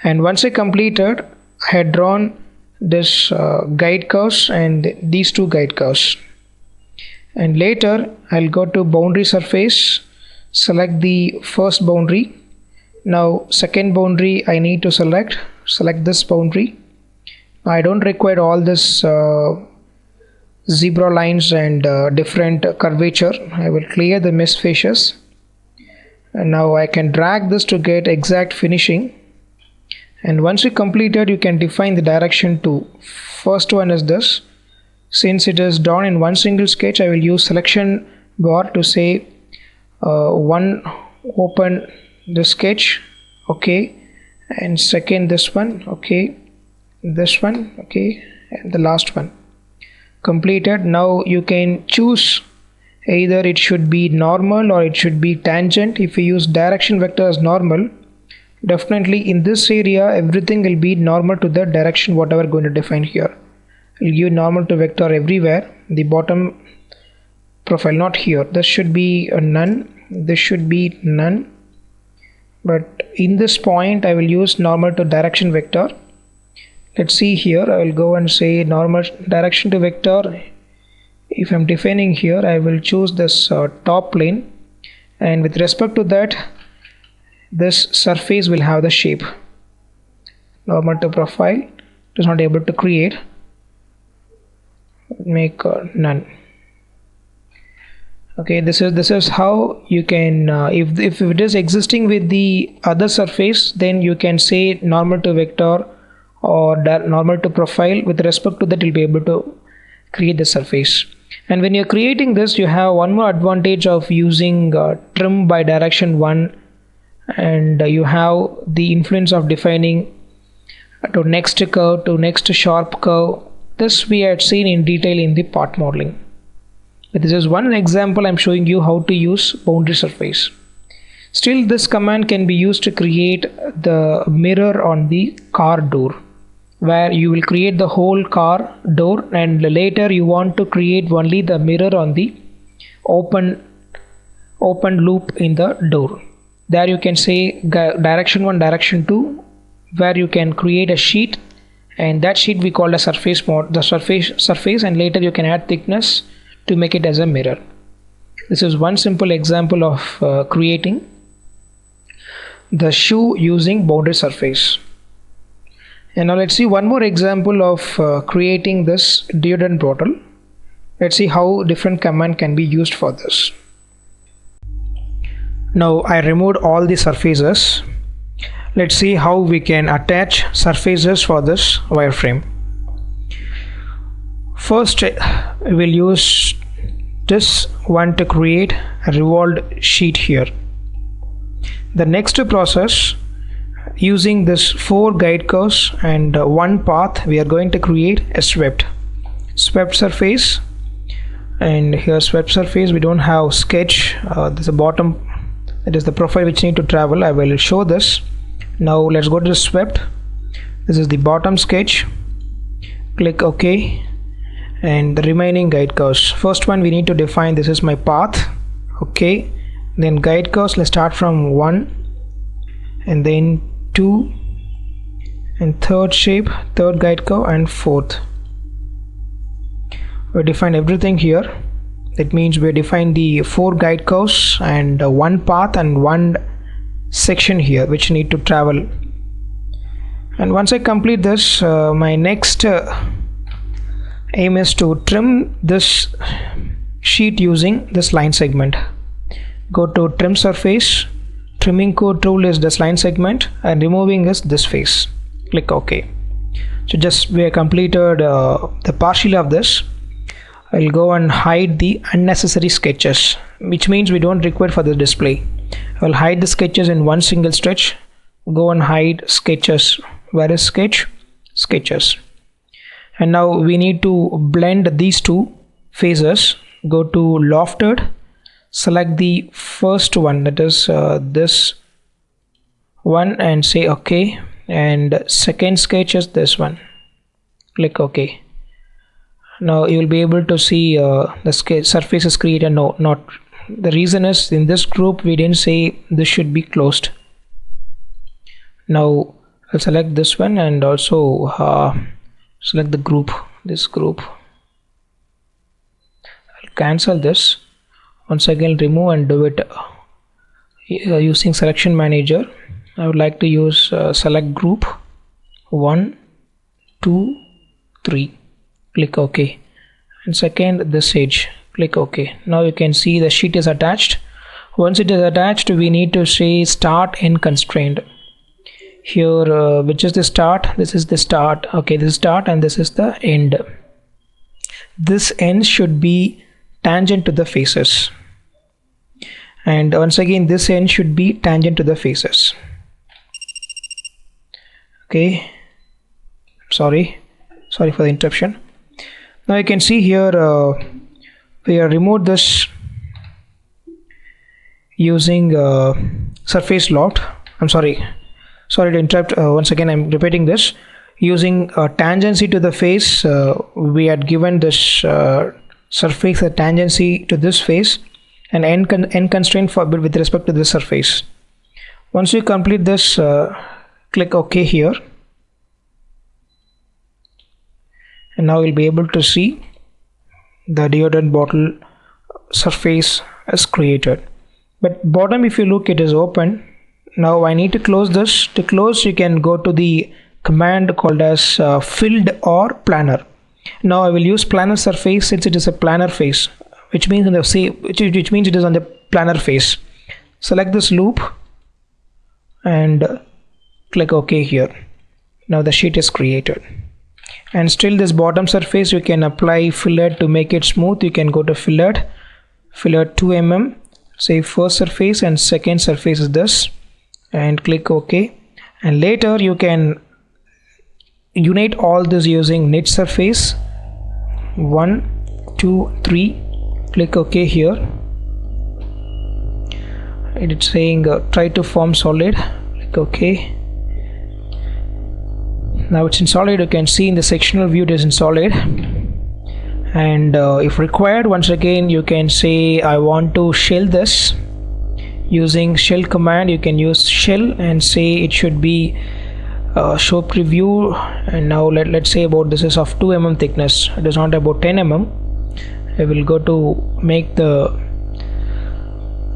Speaker 1: And once I completed, I had drawn this guide curves and these two guide curves. And later I'll go to boundary surface, select the first boundary. Now second boundary I need to select this boundary. I don't require all this zebra lines and different curvature. I will clear the mesh faces, and now I can drag this to get exact finishing. And once you completed, you can define the direction too. First one is this. Since it is done in one single sketch, I will use selection bar to say one, open the sketch, okay, and second this one, okay, this one, okay, and the last one. Completed. Now you can choose either it should be normal or it should be tangent. If you use direction vector as normal, definitely in this area everything will be normal to the direction whatever going to define here. I'll give normal to vector everywhere. The bottom profile, not here. This should be a none, this should be none, but in this point I will use normal to direction vector. Let's see here. I will go and say normal direction to vector. If I'm defining here, I will choose this top plane, and with respect to that, this surface will have the shape. Normal to profile, it is not able to create. Make none. Okay, this is how you can if it is existing with the other surface, then you can say normal to vector or normal to profile. With respect to that, you'll be able to create the surface. And when you're creating this, you have one more advantage of using trim by direction 1, and you have the influence of defining to next curve, to next sharp curve. This we had seen in detail in the part modeling. This is one example I'm showing you how to use boundary surface. Still, this command can be used to create the mirror on the car door, where you will create the whole car door, and later you want to create only the mirror on the open loop in the door. There you can say direction 1, direction 2, where you can create a sheet, and that sheet we call a surface mode, the surface, and later you can add thickness to make it as a mirror. This is one simple example of creating the shoe using boundary surface. And now let's see one more example of creating this deodorant bottle. Let's see how different command can be used for this. Now I removed all the surfaces. Let's see how we can attach surfaces for this wireframe. First, we will use this one to create a revolved sheet here. The next process, using this 4 guide curves and 1 path, we are going to create a swept surface. And here swept surface, we don't have sketch. There's a bottom, that is the profile which need to travel. I will show this. Now let's go to the swept. This is the bottom sketch. Click OK, and the remaining guide curves. First one we need to define, this is my path. Okay, then guide curves, let's start from 1 and then 2 and third shape, third guide curve, and fourth. We define everything here. That means we define the 4 guide curves and 1 path and 1 section here which need to travel. And once I complete this, my next aim is to trim this sheet using this line segment. Go to trim surface, trimming code tool is this line segment, and removing is this face. Click OK. So just we have completed the partial of this. I'll go and hide the unnecessary sketches, which means we don't require for the display. I'll hide the sketches in one single stretch. Go and hide sketches. Where is sketch? Sketches. And now we need to blend these two faces, go to lofted, select the first one, that is this one, and say OK. And second sketch is this one, click OK. Now you will be able to see the surface is created. No, not. The reason is in this group we didn't say this should be closed. Now I'll select this one and also select the group, this group. I'll cancel this. Once again remove and do it using selection manager. I would like to use select group 1, 2, 3. Click OK. And second, this edge, click OK. Now you can see the sheet is attached. Once it is attached, we need to say start end constraint. Here, which is the start? This is the start. Okay, this is start and this is the end. This end should be tangent to the faces. And once again, this end should be tangent to the faces. Okay, sorry for the interruption. Now you can see here we have removed this using surface locked. I'm sorry to interrupt. Once again I'm repeating this. Using tangency to the face, we had given this surface a tangency to this face and end constraint for with respect to this surface. Once you complete this, click OK here. And now you'll be able to see the deodorant bottle surface is created. But bottom, if you look, it is open. Now I need to close this. To close, you can go to the command called as filled or planar. Now I will use planar surface since it is a planar face, which means which means it is on the planar face. Select this loop and click OK here. Now the sheet is created. And still this bottom surface, you can apply fillet to make it smooth. You can go to fillet 2 mm, say first surface and second surface is this, and click OK. And later you can unite all this using knit surface 1, 2, 3. Click OK here. It's saying try to form solid. Click OK. Now it's in solid. You can see in the sectional view it is in solid. And if required, once again you can say I want to shell this. Using shell command, you can use shell and say it should be show preview. And now let's say about this is of 2 mm thickness. It is not about 10 mm. I will go to make the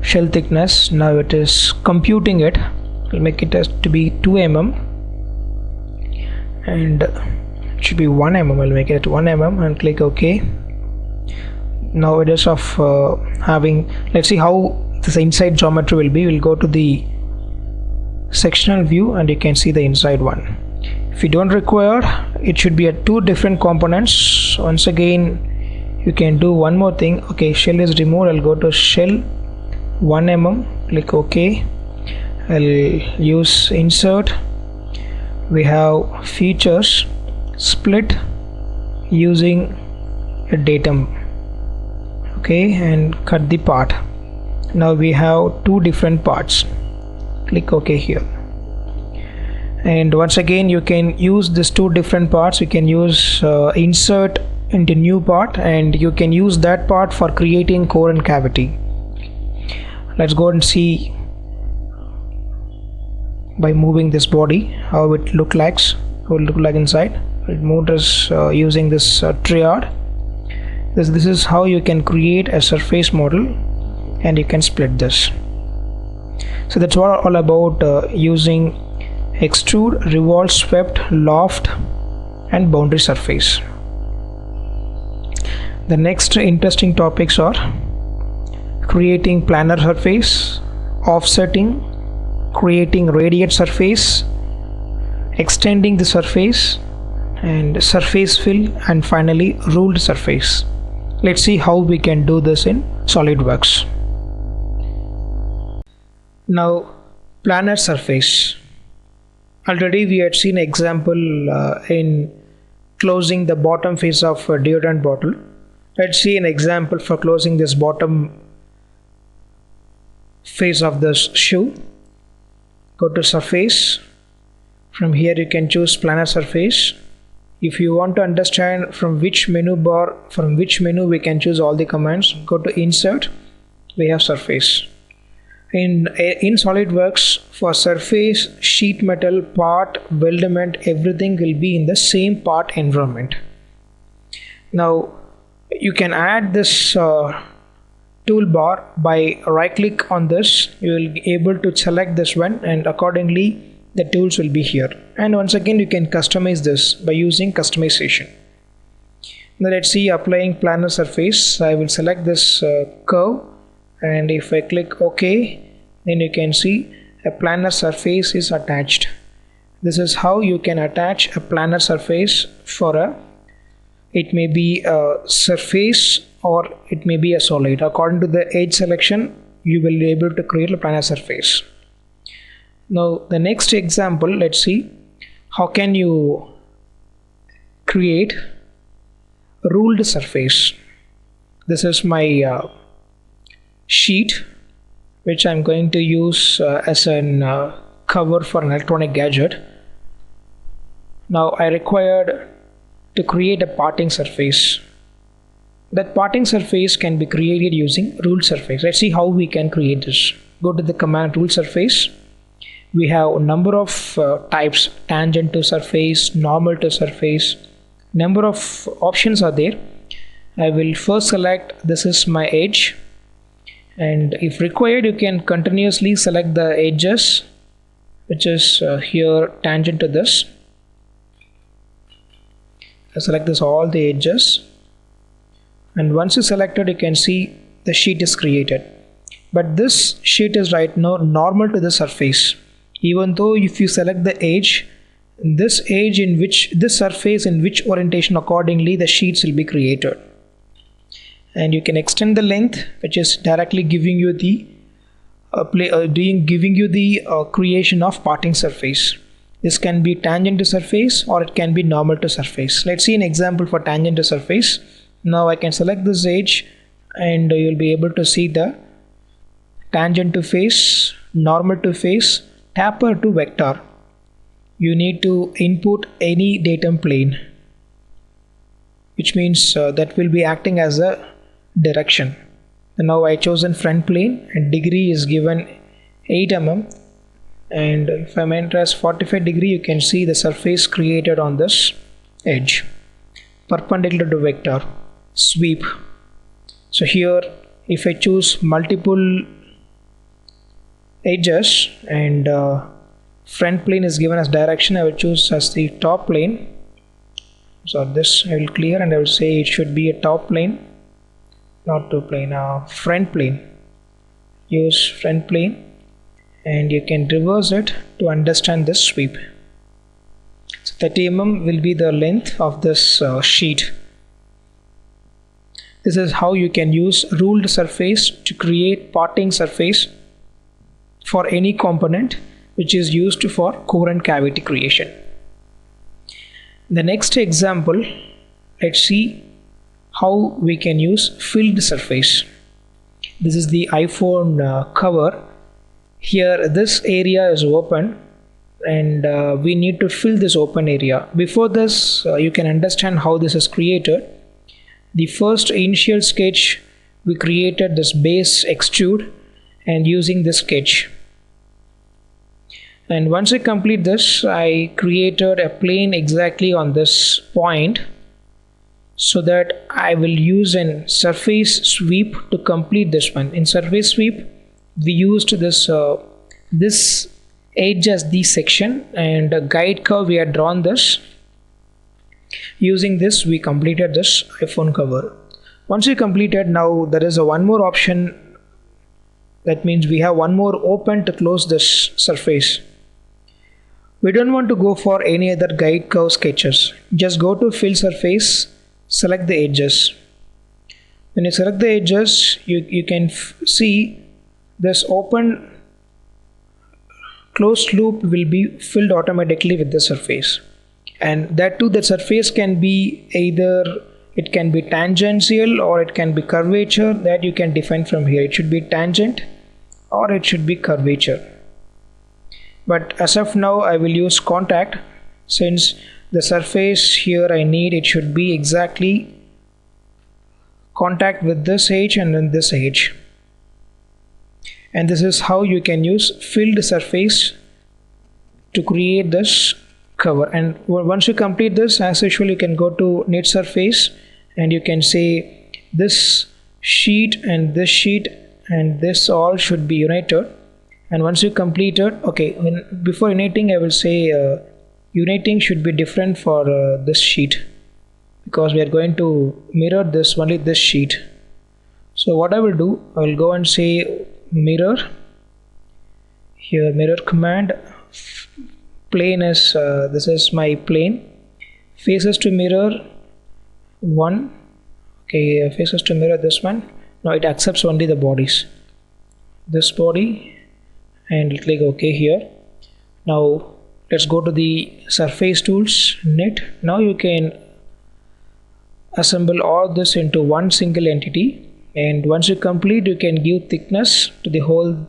Speaker 1: shell thickness. Now it is computing it. I'll make it as to be 2 mm. And it should be 1 mm. I'll make it 1 mm and click OK. Now it is of having, let's see how this inside geometry will be. We'll go to the sectional view and you can see the inside one. If you don't require, it should be at 2 different components. Once again you can do one more thing. Okay, shell is removed. I'll go to shell 1 mm, click OK. I'll use insert. We have features, split using a datum. Okay, and cut the part. Now we have 2 different parts. Click OK here. And once again you can use these 2 different parts. You can use insert into new part, and you can use that part for creating core and cavity. Let's go and see by moving this body how it look like inside. It moved us using this triad. This is how you can create a surface model, and you can split this. So that's all about using extrude, revolve, swept, loft and boundary surface. The next interesting topics are creating planar surface, offsetting, creating radiate surface, extending the surface, and surface fill, and finally ruled surface. Let's see how we can do this in SolidWorks. Now, planar surface. Already we had seen example in closing the bottom face of a deodorant bottle. Let's see an example for closing this bottom face of this shoe. Go to surface. From here you can choose planar surface. If you want to understand from which menu we can choose all the commands, go to insert. We have surface. In SolidWorks, for surface, sheet metal, part, weldment, everything will be in the same part environment. Now you can add this toolbar by right click on this. You will be able to select this one, and accordingly the tools will be here. And once again you can customize this by using customization. Now let's see applying planar surface. I will select this curve, and if I click OK, then you can see a planar surface is attached. This is how you can attach a planar surface for it may be a surface or it may be a solid. According to the edge selection, you will be able to create a planar surface. Now the next example, let's see how can you create ruled surface. This is my sheet which I'm going to use as a cover for an electronic gadget. Now I required to create a parting surface. That parting surface can be created using ruled surface. Let's see how we can create this. Go to the command ruled surface. We have a number of types: tangent to surface, normal to surface. Number of options are there. I will first select this is my edge, and if required you can continuously select the edges, which is here tangent to this. I select this all the edges, and once you selected, you can see the sheet is created. But this sheet is right now normal to the surface. Even though if you select the edge, this edge in which this surface in which orientation, accordingly the sheets will be created. And you can extend the length, which is directly giving you the creation of parting surface. This can be tangent to surface or it can be normal to surface. Let's see an example for tangent to surface. Now I can select this edge, and you'll be able to see the tangent to face, normal to face, taper to vector. You need to input any datum plane, which means that will be acting as a direction. And now I chosen front plane, and degree is given 8 mm, and if I enter as 45 degree, you can see the surface created on this edge. Perpendicular to vector, sweep. So here if I choose multiple edges and front plane is given as direction, I will choose as the top plane. So this I will clear, and I will say it should be a top plane, not to plane, front plane. Use front plane, and you can reverse it to understand this sweep. So 30 mm will be the length of this sheet. This is how you can use ruled surface to create parting surface for any component which is used for core and cavity creation. The next example, let's see how we can use filled surface. This is the iPhone cover. Here this area is open, and we need to fill this open area. Before this, you can understand how this is created. The first initial sketch, we created this base extrude, and using this sketch, and once I complete this, I created a plane exactly on this point, so that I will use a surface sweep to complete this one. In surface sweep, we used this edge as the section, and a guide curve we had drawn this. Using this, we completed this iPhone cover. Once we completed, now there is one more option. That means we have one more open to close this surface. We don't want to go for any other guide curve sketches. Just go to fill surface, select the edges. When you select the edges, you can see this open closed loop will be filled automatically with the surface. And that too, the surface can be either It can be tangential or it can be curvature, that you can define from here. It should be tangent or it should be curvature. But as of now I will use contact, since the surface here I need it should be exactly contact with this edge and then this edge. And this is how you can use filled surface to create this cover. And once you complete this, as usual, you can go to knit surface and you can say this sheet and this all should be united. And once you complete it, okay, before uniting I will say uniting should be different for this sheet, because we are going to mirror this only this sheet. So what I will do, I will go and say mirror, here mirror command, plane is this is my plane, faces to mirror 1, okay, faces to mirror this one. Now it accepts only the bodies, this body, and click OK here. Now let's go to the surface tools, knit. Now you can assemble all this into one single entity, and once you complete you can give thickness to the whole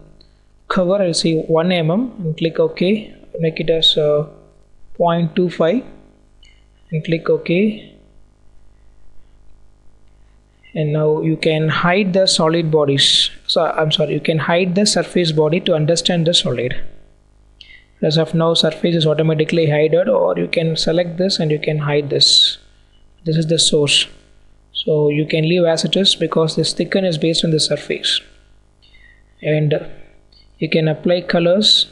Speaker 1: cover. I'll say 1 mm and click OK, make it as 0.25 and click OK. And now you can hide the solid bodies, you can hide the surface body to understand the solid. As of now surface is automatically hidden, or you can select this and you can hide this. This is the source, so you can leave as it is because this thicken is based on the surface. And you can apply colors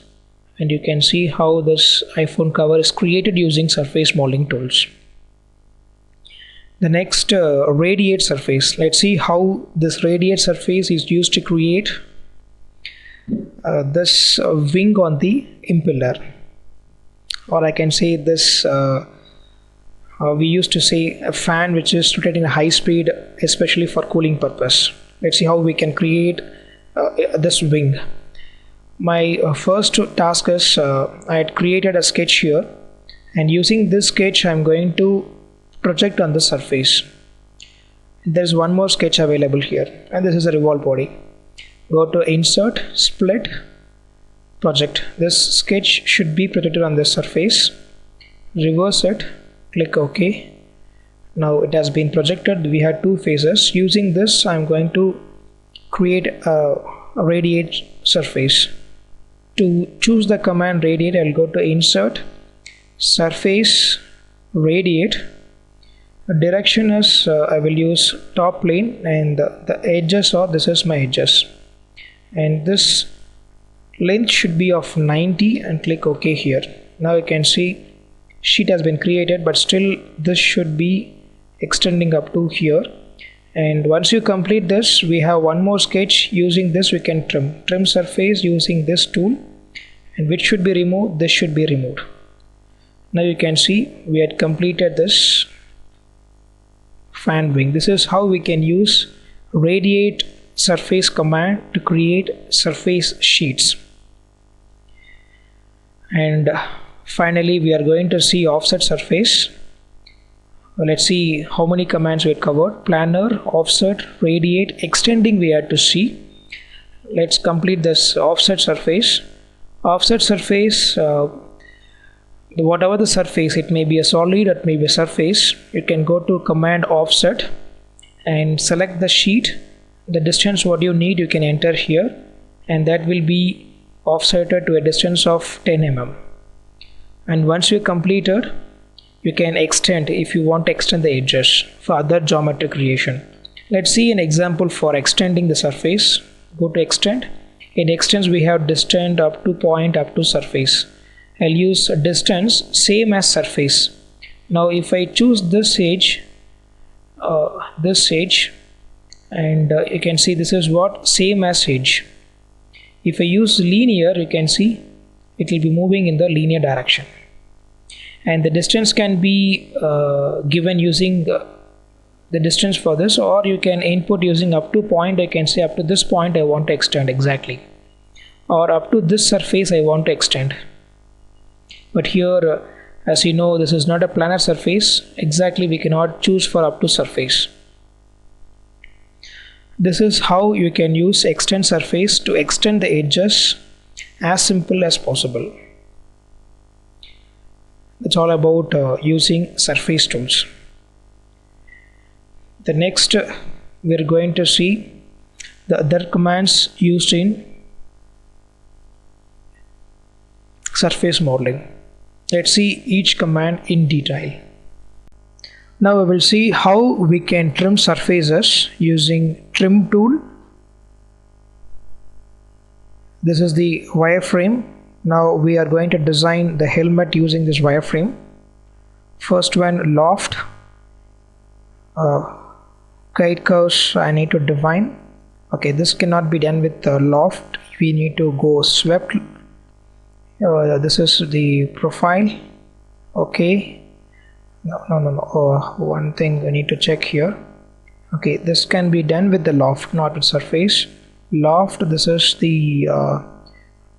Speaker 1: and you can see how this iPhone cover is created using surface modeling tools. The next radiate surface. Let's see how this radiate surface is used to create this wing on the impeller, or I can say this we used to say a fan which is rotating at high speed, especially for cooling purpose. Let's see how we can create this wing. My first task is I had created a sketch here, and using this sketch I'm going to project on the surface. There's one more sketch available here, and this is a revolve body. Go to insert, split, project. This sketch should be projected on this surface. Reverse it, click OK. Now it has been projected. We have two faces. Using this I'm going to create a radiate surface. To choose the command radiate, I'll go to insert, surface, radiate. The direction is I will use top plane, and the edges are, this is my edges, and this length should be of 90 and click OK here. Now you can see sheet has been created, but still this should be extending up to here. And once you complete this, we have one more sketch. Using this we can trim surface using this tool, and which should be removed, this should be removed. Now you can see we had completed this fan wing. This is how we can use radiate surface command to create surface sheets. And finally we are going to see offset surface. Let's see how many commands we had covered. Planar, offset, radiate, extending we had to see. Let's complete this offset surface. Offset surface, whatever the surface, it may be a solid, it may be a surface, you can go to command offset and select the sheet. The distance what you need you can enter here, and that will be offsetted to a distance of 10 mm. And once you completed, you can extend if you want to extend the edges for other geometry creation. Let's see an example for extending the surface. Go to extend. In extends we have distance up to point up to surface. I'll use a distance same as surface. Now if I choose this edge, and you can see this is what same as edge. If I use linear, you can see it will be moving in the linear direction, and the distance can be given using the distance for this, or you can input using up to point. I can say up to this point I want to extend exactly, or up to this surface I want to extend. But here As you know, this is not a planar surface. Exactly, we cannot choose for up to surface. This is how you can use extend surface to extend the edges as simple as possible. That's all about using surface tools. The next we are going to see the other commands used in surface modeling. Let's see each command in detail. Now we will see how we can trim surfaces using trim tool. This is the wireframe. Now we are going to design the helmet using this wireframe. First one, loft. Guide curves I need to define. Okay, this cannot be done with loft. We need to go swept. This is the profile. Okay. No. One thing I need to check here. Okay, this can be done with the loft, not with surface. Loft. This is the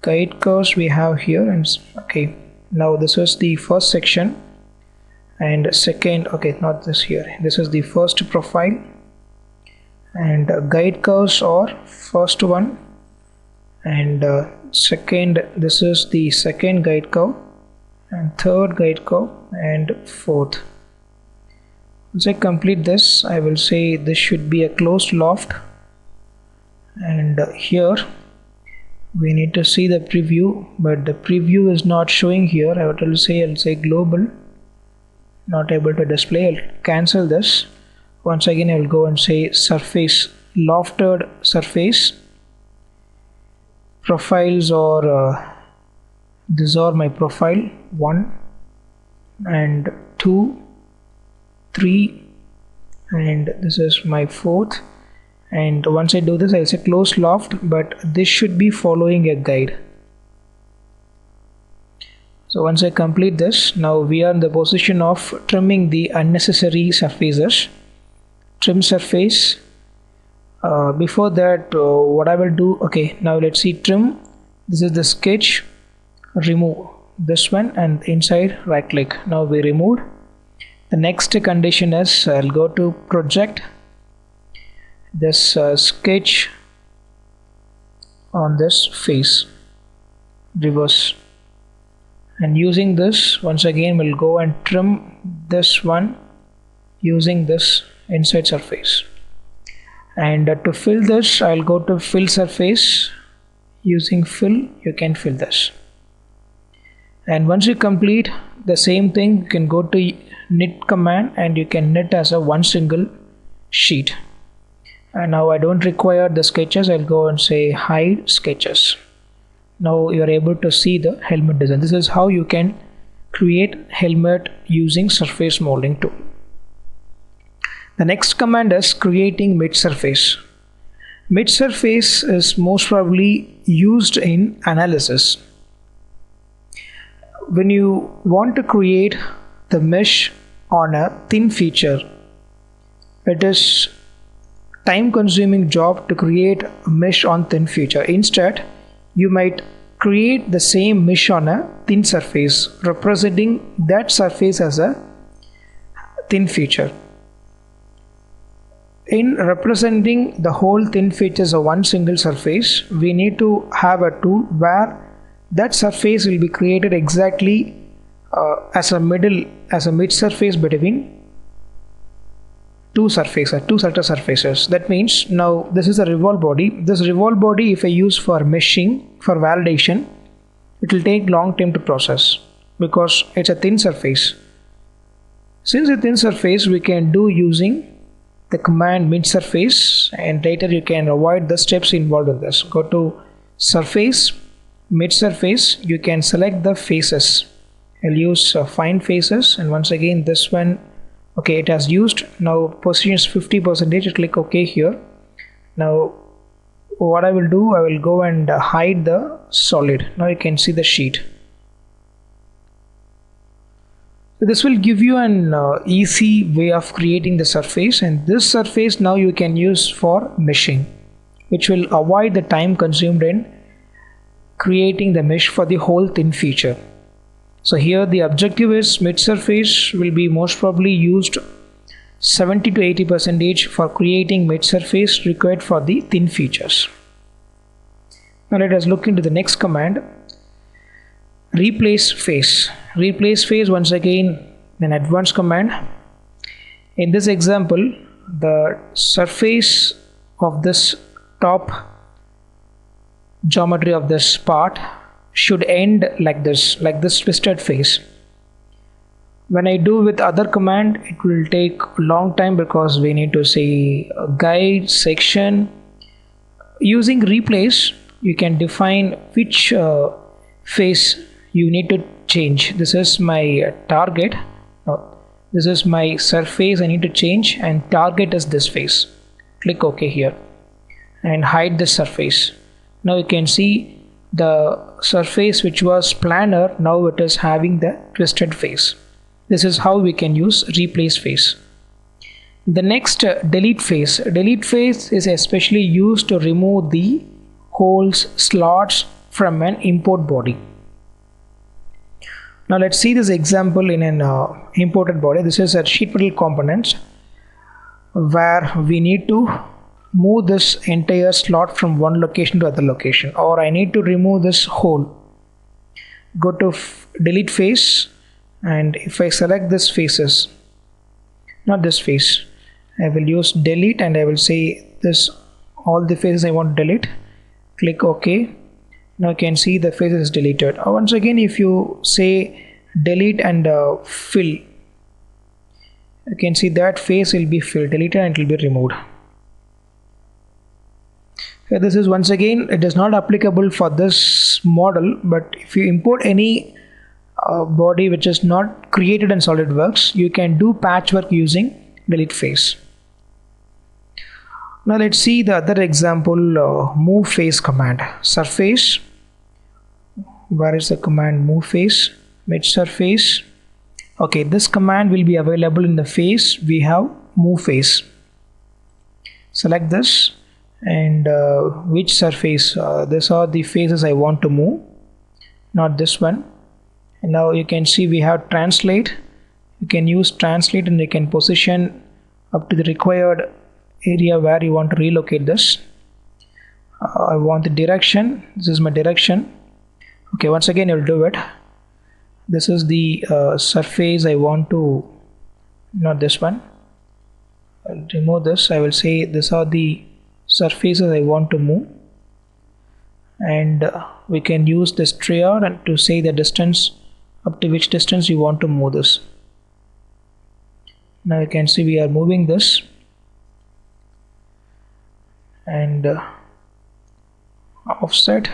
Speaker 1: guide curves we have here, and okay. Now this is the first section, and second. Okay, not this here. This is the first profile, and guide curves are first one, and second. This is the second guide curve, and third guide curve, and fourth. Once I complete this, I will say this should be a closed loft, and here we need to see the preview, but the preview is not showing here. I'll say global, not able to display. I'll cancel this. Once again, I will go and say surface, lofted surface. Profiles are these are my profile 1 and 2, 3, and this is my fourth. And once I do this, I'll say close loft, but this should be following a guide. So once I complete this, now we are in the position of trimming the unnecessary surfaces. Trim surface. Before that, what I will do, okay, now let's see trim. This is the sketch. Remove this one, and inside right click. Now we removed. The next condition is I'll go to project this sketch on this face, reverse, and using this once again we'll go and trim this one using this inside surface. And to fill this, I'll go to fill surface. Using fill, you can fill this. And once you complete the same thing, you can go to knit command and you can knit as a one single sheet. And now I don't require the sketches. I'll go and say hide sketches. Now you're able to see the helmet design. This is how you can create helmet using surface modeling tool. The next command is creating mid surface. Mid surface is most probably used in analysis. When you want to create the mesh on a thin feature, it is time consuming job to create a mesh on thin feature. Instead, you might create the same mesh on a thin surface, representing that surface as a thin feature. In representing the whole thin features of one single surface, we need to have a tool where that surface will be created exactly as a mid surface between two center surfaces. That means now this is a revolve body. This revolve body, if I use for meshing, for validation, it will take long time to process because it's a thin surface. Since a thin surface, we can do using the command mid surface, and later you can avoid the steps involved in this. Go to surface, mid surface, you can select the faces. I'll use find faces, and once again this one, okay, it has used. Now position is 50%. Click OK here. Now what I will do, I will go and hide the solid. Now you can see the sheet. So this will give you an easy way of creating the surface, and this surface now you can use for meshing, which will avoid the time consumed in creating the mesh for the whole thin feature. So here the objective is mid surface will be most probably used 70 to 80% for creating mid surface required for the thin features. Now let us look into the next command, replace face. Replace face, once again an advanced command. In this example, the surface of this top geometry of this part should end like this twisted face. When I do with other command, it will take a long time because we need to say guide, section. Using replace, you can define which face you need to change. This is my target. This is my surface I need to change, and target is this face. Click OK here and hide this surface. Now you can see the surface which was planar, now it is having the twisted face. This is how we can use replace face. The next, delete face. Delete face is especially used to remove the holes, slots from an import body. Now let's see this example in an imported body. This is a sheet metal component where we need to move this entire slot from one location to other location, or I need to remove this hole. Go to delete face, and if I select this faces, not this face, I will use delete and I will say this, all the faces I want to delete. Click OK. Now you can see the face is deleted. Once again, if you say delete and fill, you can see that face will be filled, deleted, and it will be removed. This is once again, it is not applicable for this model, but if you import any body which is not created in SolidWorks, you can do patchwork using delete face. Now let's see the other example, move face command. Surface, where is the command move face? Mid surface. Okay, this command will be available in the face. We have move face. Select this, and which surface, these are the faces I want to move, not this one. And now you can see we have translate. You can use translate and you can position up to the required area where you want to relocate this. I want the direction. This is my direction. Okay, once again I'll do it. This is the surface I want to, not this one. I'll remove this. I will say these are the surfaces I want to move, and we can use this triad and to say the distance, up to which distance you want to move this. Now you can see we are moving this, and offset,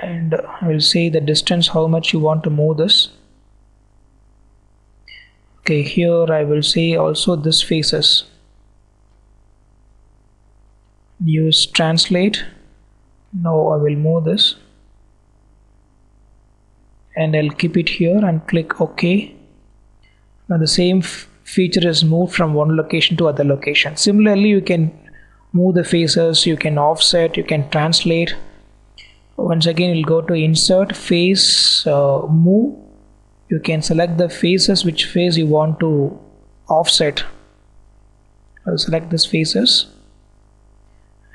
Speaker 1: and I will say the distance how much you want to move this. Okay, here I will say also this faces. Use translate. Now I will move this, and I'll keep it here and click OK. Now the same feature is moved from one location to other location. Similarly, you can move the faces, you can offset, you can translate. Once again, you'll go to insert, face, move. You can select the faces, which face you want to offset. I'll select this faces,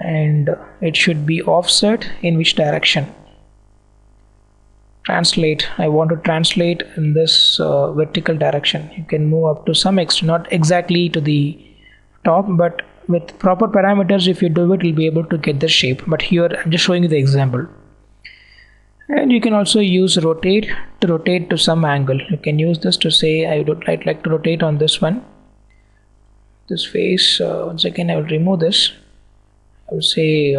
Speaker 1: and it should be offset in which direction. Translate, I want to translate in this vertical direction. You can move up to some extent, not exactly to the top, but with proper parameters, if you do it, you'll be able to get the shape. But here I'm just showing you the example. And you can also use rotate to rotate to some angle. You can use this to say I would like to rotate on this one, this face. Once again I will remove this. I will say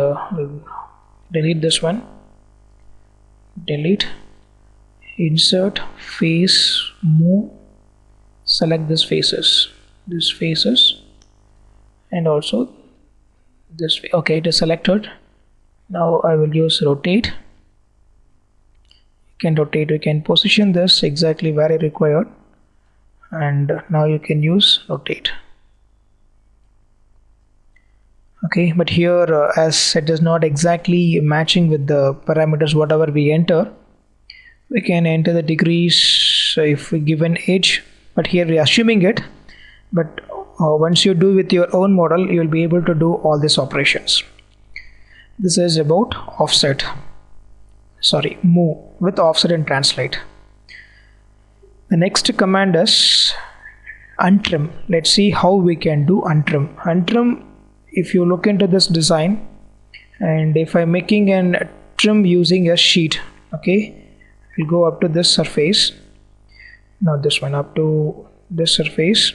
Speaker 1: delete this one, delete, insert, face, move, select this faces, and also this way. Okay, it is selected. Now I will use rotate. You can rotate, you can position this exactly where I required, and now you can use rotate. Okay, but here as it is not exactly matching with the parameters whatever we enter, We can enter the degrees if we give an edge, but here we are assuming it. But once you do with your own model, you will be able to do all these operations. This is about offset. Sorry, move with offset and translate. The next command is untrim. Let's see how we can do untrim. Untrim, if you look into this design, and if I'm making an trim using a sheet, okay, we'll go up to this surface, not this one, up to this surface.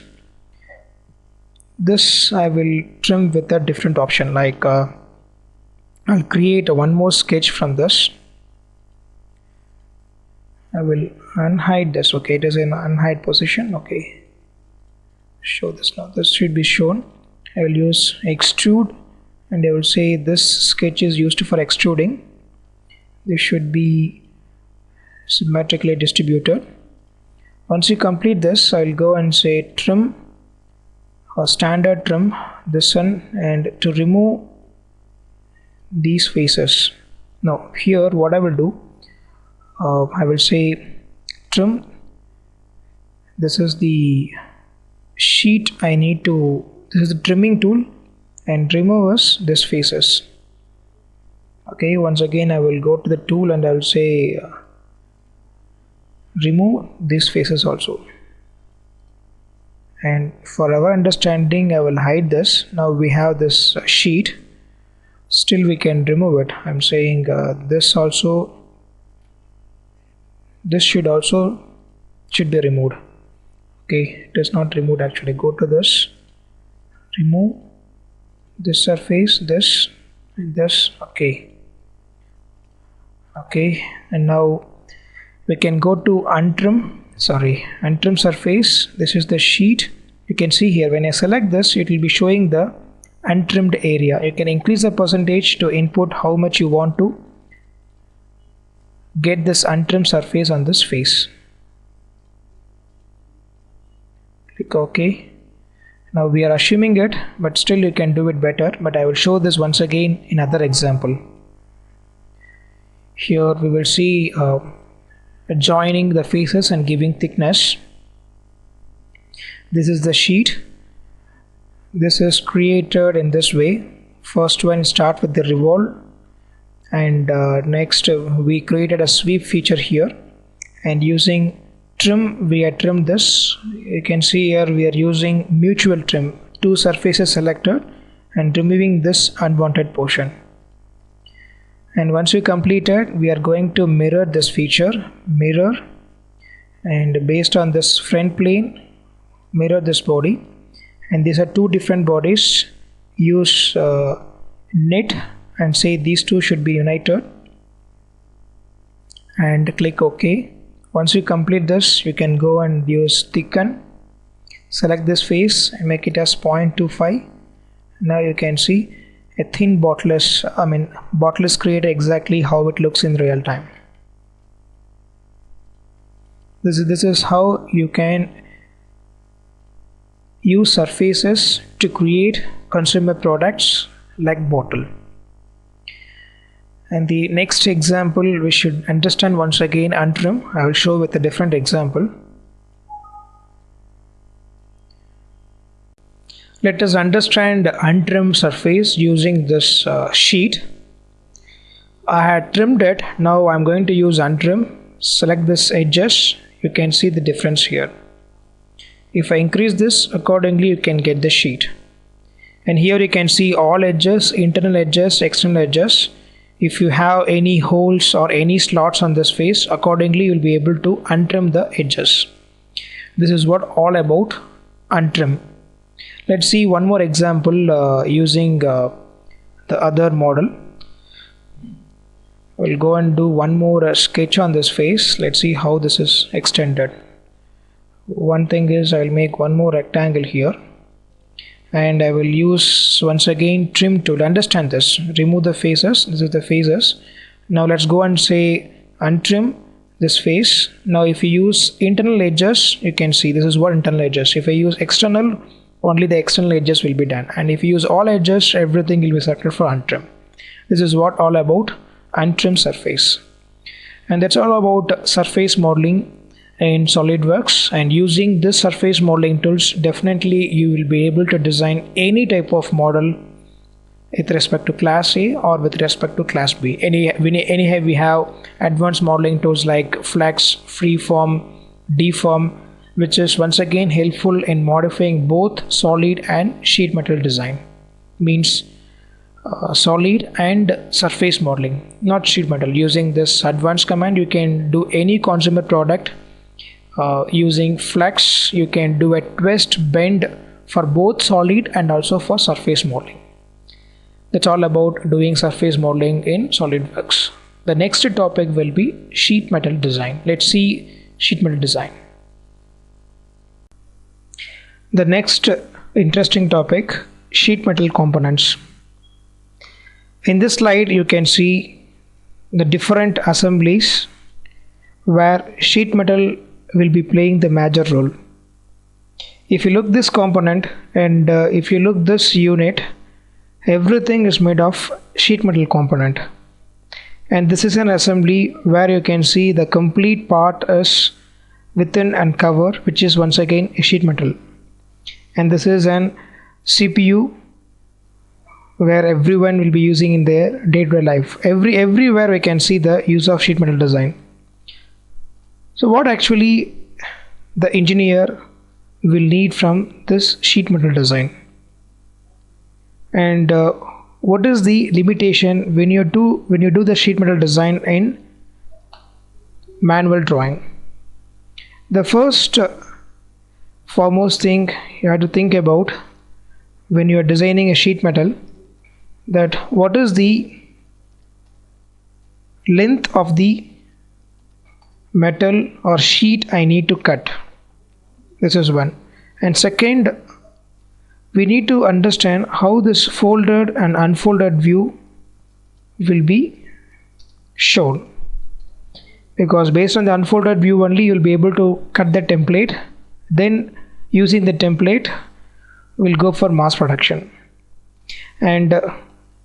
Speaker 1: This I will trim with a different option, like I'll create one more sketch from this. I will unhide this. Okay, it is in unhide position. Okay, show this now. This should be shown. I will use extrude, and I will say this sketch is used for extruding. This should be symmetrically distributed. Once you complete this, I will go and say trim or standard trim this one, and to remove these faces. Now here what I will do, I will say trim. This is the sheet I need to, this is the trimming tool, and remove this faces. Okay, once again I will go to the tool and I will say remove these faces also. And for our understanding, I will hide this. Now we have this sheet, still we can remove it. I'm saying this also, this should be removed. Okay, it is not removed actually. Go to this, remove this surface, this and this. Okay, and now we can go to untrim surface. This is the sheet. You can see here when I select this, it will be showing the untrimmed area. You can increase the percentage to input how much you want to get this untrimmed surface on this face. Click OK. Now we are assuming it, but still you can do it better. But I will show this once again in another example. Here we will see joining the faces and giving thickness. This is the sheet. This is created in this way. First one, start with the revolve, and next we created a sweep feature here, and using trim we have trimmed this. You can see here we are using mutual trim, two surfaces selected and removing this unwanted portion. And once we complete it, we are going to mirror this feature, mirror, and based on this front plane, mirror this body. And these are two different bodies. Use knit and say these two should be united, and click OK. Once you complete this, you can go and use thicken, select this face and make it as 0.25. Now you can see a thin botless create exactly how it looks in real time. This is how you can use surfaces to create consumer products like bottle. And the next example we should understand once again untrim. I will show with a different example. Let us understand untrim surface using this sheet. I had trimmed it. Now I'm going to use untrim. Select this edges. You can see the difference here. If I increase this accordingly, you can get the sheet. And here you can see all edges, internal edges, external edges. If you have any holes or any slots on this face, accordingly you'll be able to untrim the edges. This is what all about untrim. Let's see one more example using the other model. We'll go and do one more sketch on this face. Let's see how this is extended. One thing is I'll make one more rectangle here, and I will use once again trim tool. Understand this. Remove the faces. This is the faces. Now let's go and say untrim this face. Now if you use internal edges, you can see this is what internal edges. If I use external, only the external edges will be done, and if you use all edges, everything will be selected for untrim. This is what all about untrim surface. And that's all about surface modeling in SolidWorks. And using this surface modeling tools, definitely you will be able to design any type of model with respect to class A or with respect to class B. Anyhow, we have advanced modeling tools like Flex, Freeform, Deform, which is once again helpful in modifying both solid and sheet metal design. Means solid and surface modeling, not sheet metal. Using this advanced command, you can do any consumer product. Using Flex, you can do a twist, bend for both solid and also for surface modeling. That's all about doing surface modeling in SolidWorks. The next topic will be sheet metal design. Let's see sheet metal design. The next interesting topic, sheet metal components. In this slide, you can see the different assemblies where sheet metal will be playing the major role. If you look this component and if you look this unit, everything is made of sheet metal component. And this is an assembly where you can see the complete part is within and cover, which is once again a sheet metal. And this is an CPU where everyone will be using in their day-to-day life. Everywhere we can see the use of sheet metal design. So what actually the engineer will need from this sheet metal design? And what is the limitation when you do the sheet metal design in manual drawing? The first foremost thing you have to think about when you are designing a sheet metal, that what is the length of the metal or sheet I need to cut. This is one. And second, we need to understand how this folded and unfolded view will be shown, because based on the unfolded view only you will be able to cut the template. Then using the template we'll go for mass production. And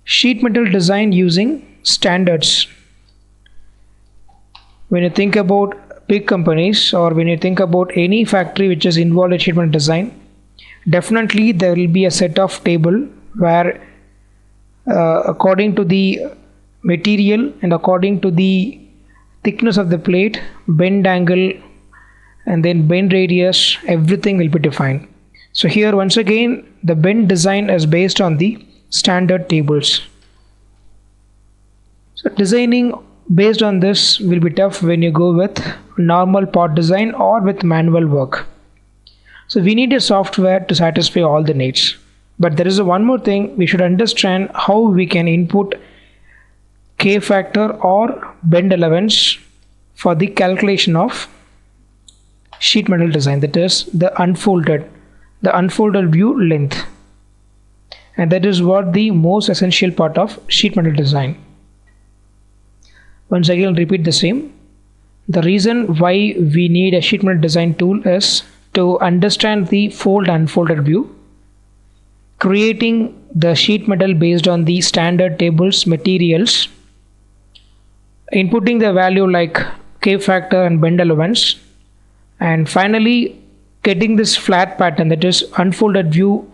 Speaker 1: sheet metal design using standards. When you think about big companies or when you think about any factory which is involved in sheet metal design, definitely there will be a set of table where according to the material and according to the thickness of the plate, bend angle and then bend radius, everything will be defined. So here once again the bend design is based on the standard tables. So designing based on this will be tough when you go with normal part design or with manual work. So we need a software to satisfy all the needs. But there is one more thing, we should understand how we can input K factor or bend allowance for the calculation of sheet metal design, that is the unfolded view length. And that is what the most essential part of sheet metal design. Once again, I'll repeat the same. The reason why we need a sheet metal design tool is to understand the fold and unfolded view, creating the sheet metal based on the standard tables, materials, inputting the value like K factor and bend allowance, and finally getting this flat pattern, that is unfolded view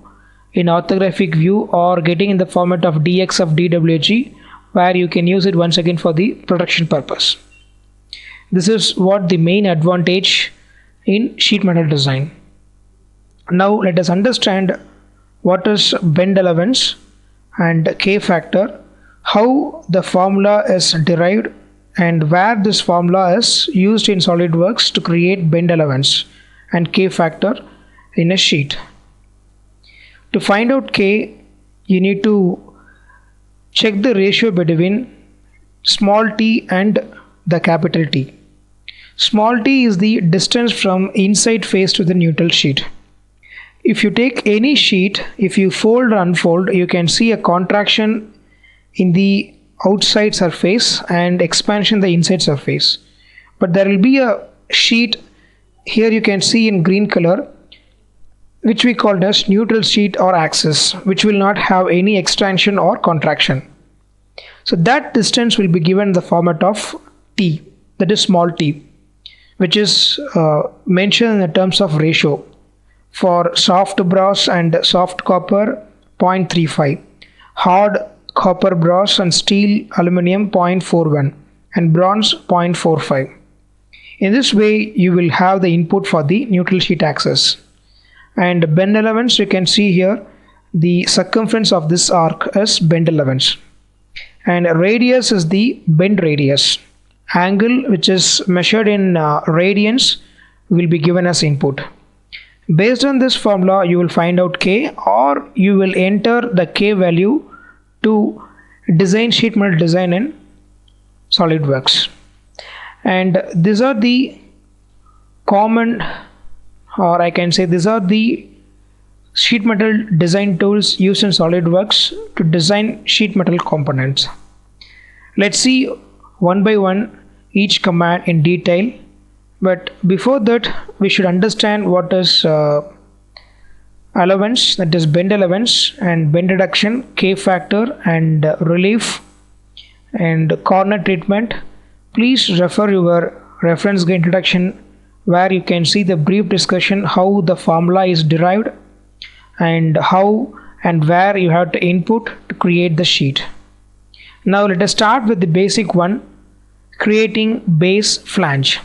Speaker 1: in orthographic view, or getting in the format of DX of DWG, where you can use it once again for the production purpose. This is what the main advantage in sheet metal design. Now let us understand what is bend allowance and K factor, how the formula is derived and where this formula is used in SolidWorks to create bend allowance and K factor in a sheet. To find out K, you need to check the ratio between small t and the capital T. Small t is the distance from inside face to the neutral sheet. If you take any sheet, if you fold or unfold, you can see a contraction in the outside surface and expansion in the inside surface. But there will be a sheet here you can see in green color, which we call as neutral sheet or axis, which will not have any expansion or contraction. So that distance will be given in the format of T. that is small t, which is mentioned in the terms of ratio. For soft brass and soft copper 0.35, hard copper brass and steel aluminum 0.41, and bronze 0.45. In this way you will have the input for the neutral sheet axis. And bend allowance, you can see here the circumference of this arc is bend allowance, and radius is the bend radius. Angle, which is measured in radians, will be given as input. Based on this formula you will find out K, or you will enter the K value to design sheet metal design in SolidWorks. And these are the common, or I can say these are the sheet metal design tools used in SolidWorks to design sheet metal components. Let's see one by one each command in detail, but before that we should understand what is allowance, that is bend allowance, and bend reduction, K factor, and relief and corner treatment. Please refer your reference introduction, where you can see the brief discussion how the formula is derived and how and where you have to input to create the sheet. Now let us start with the basic one, creating base flange.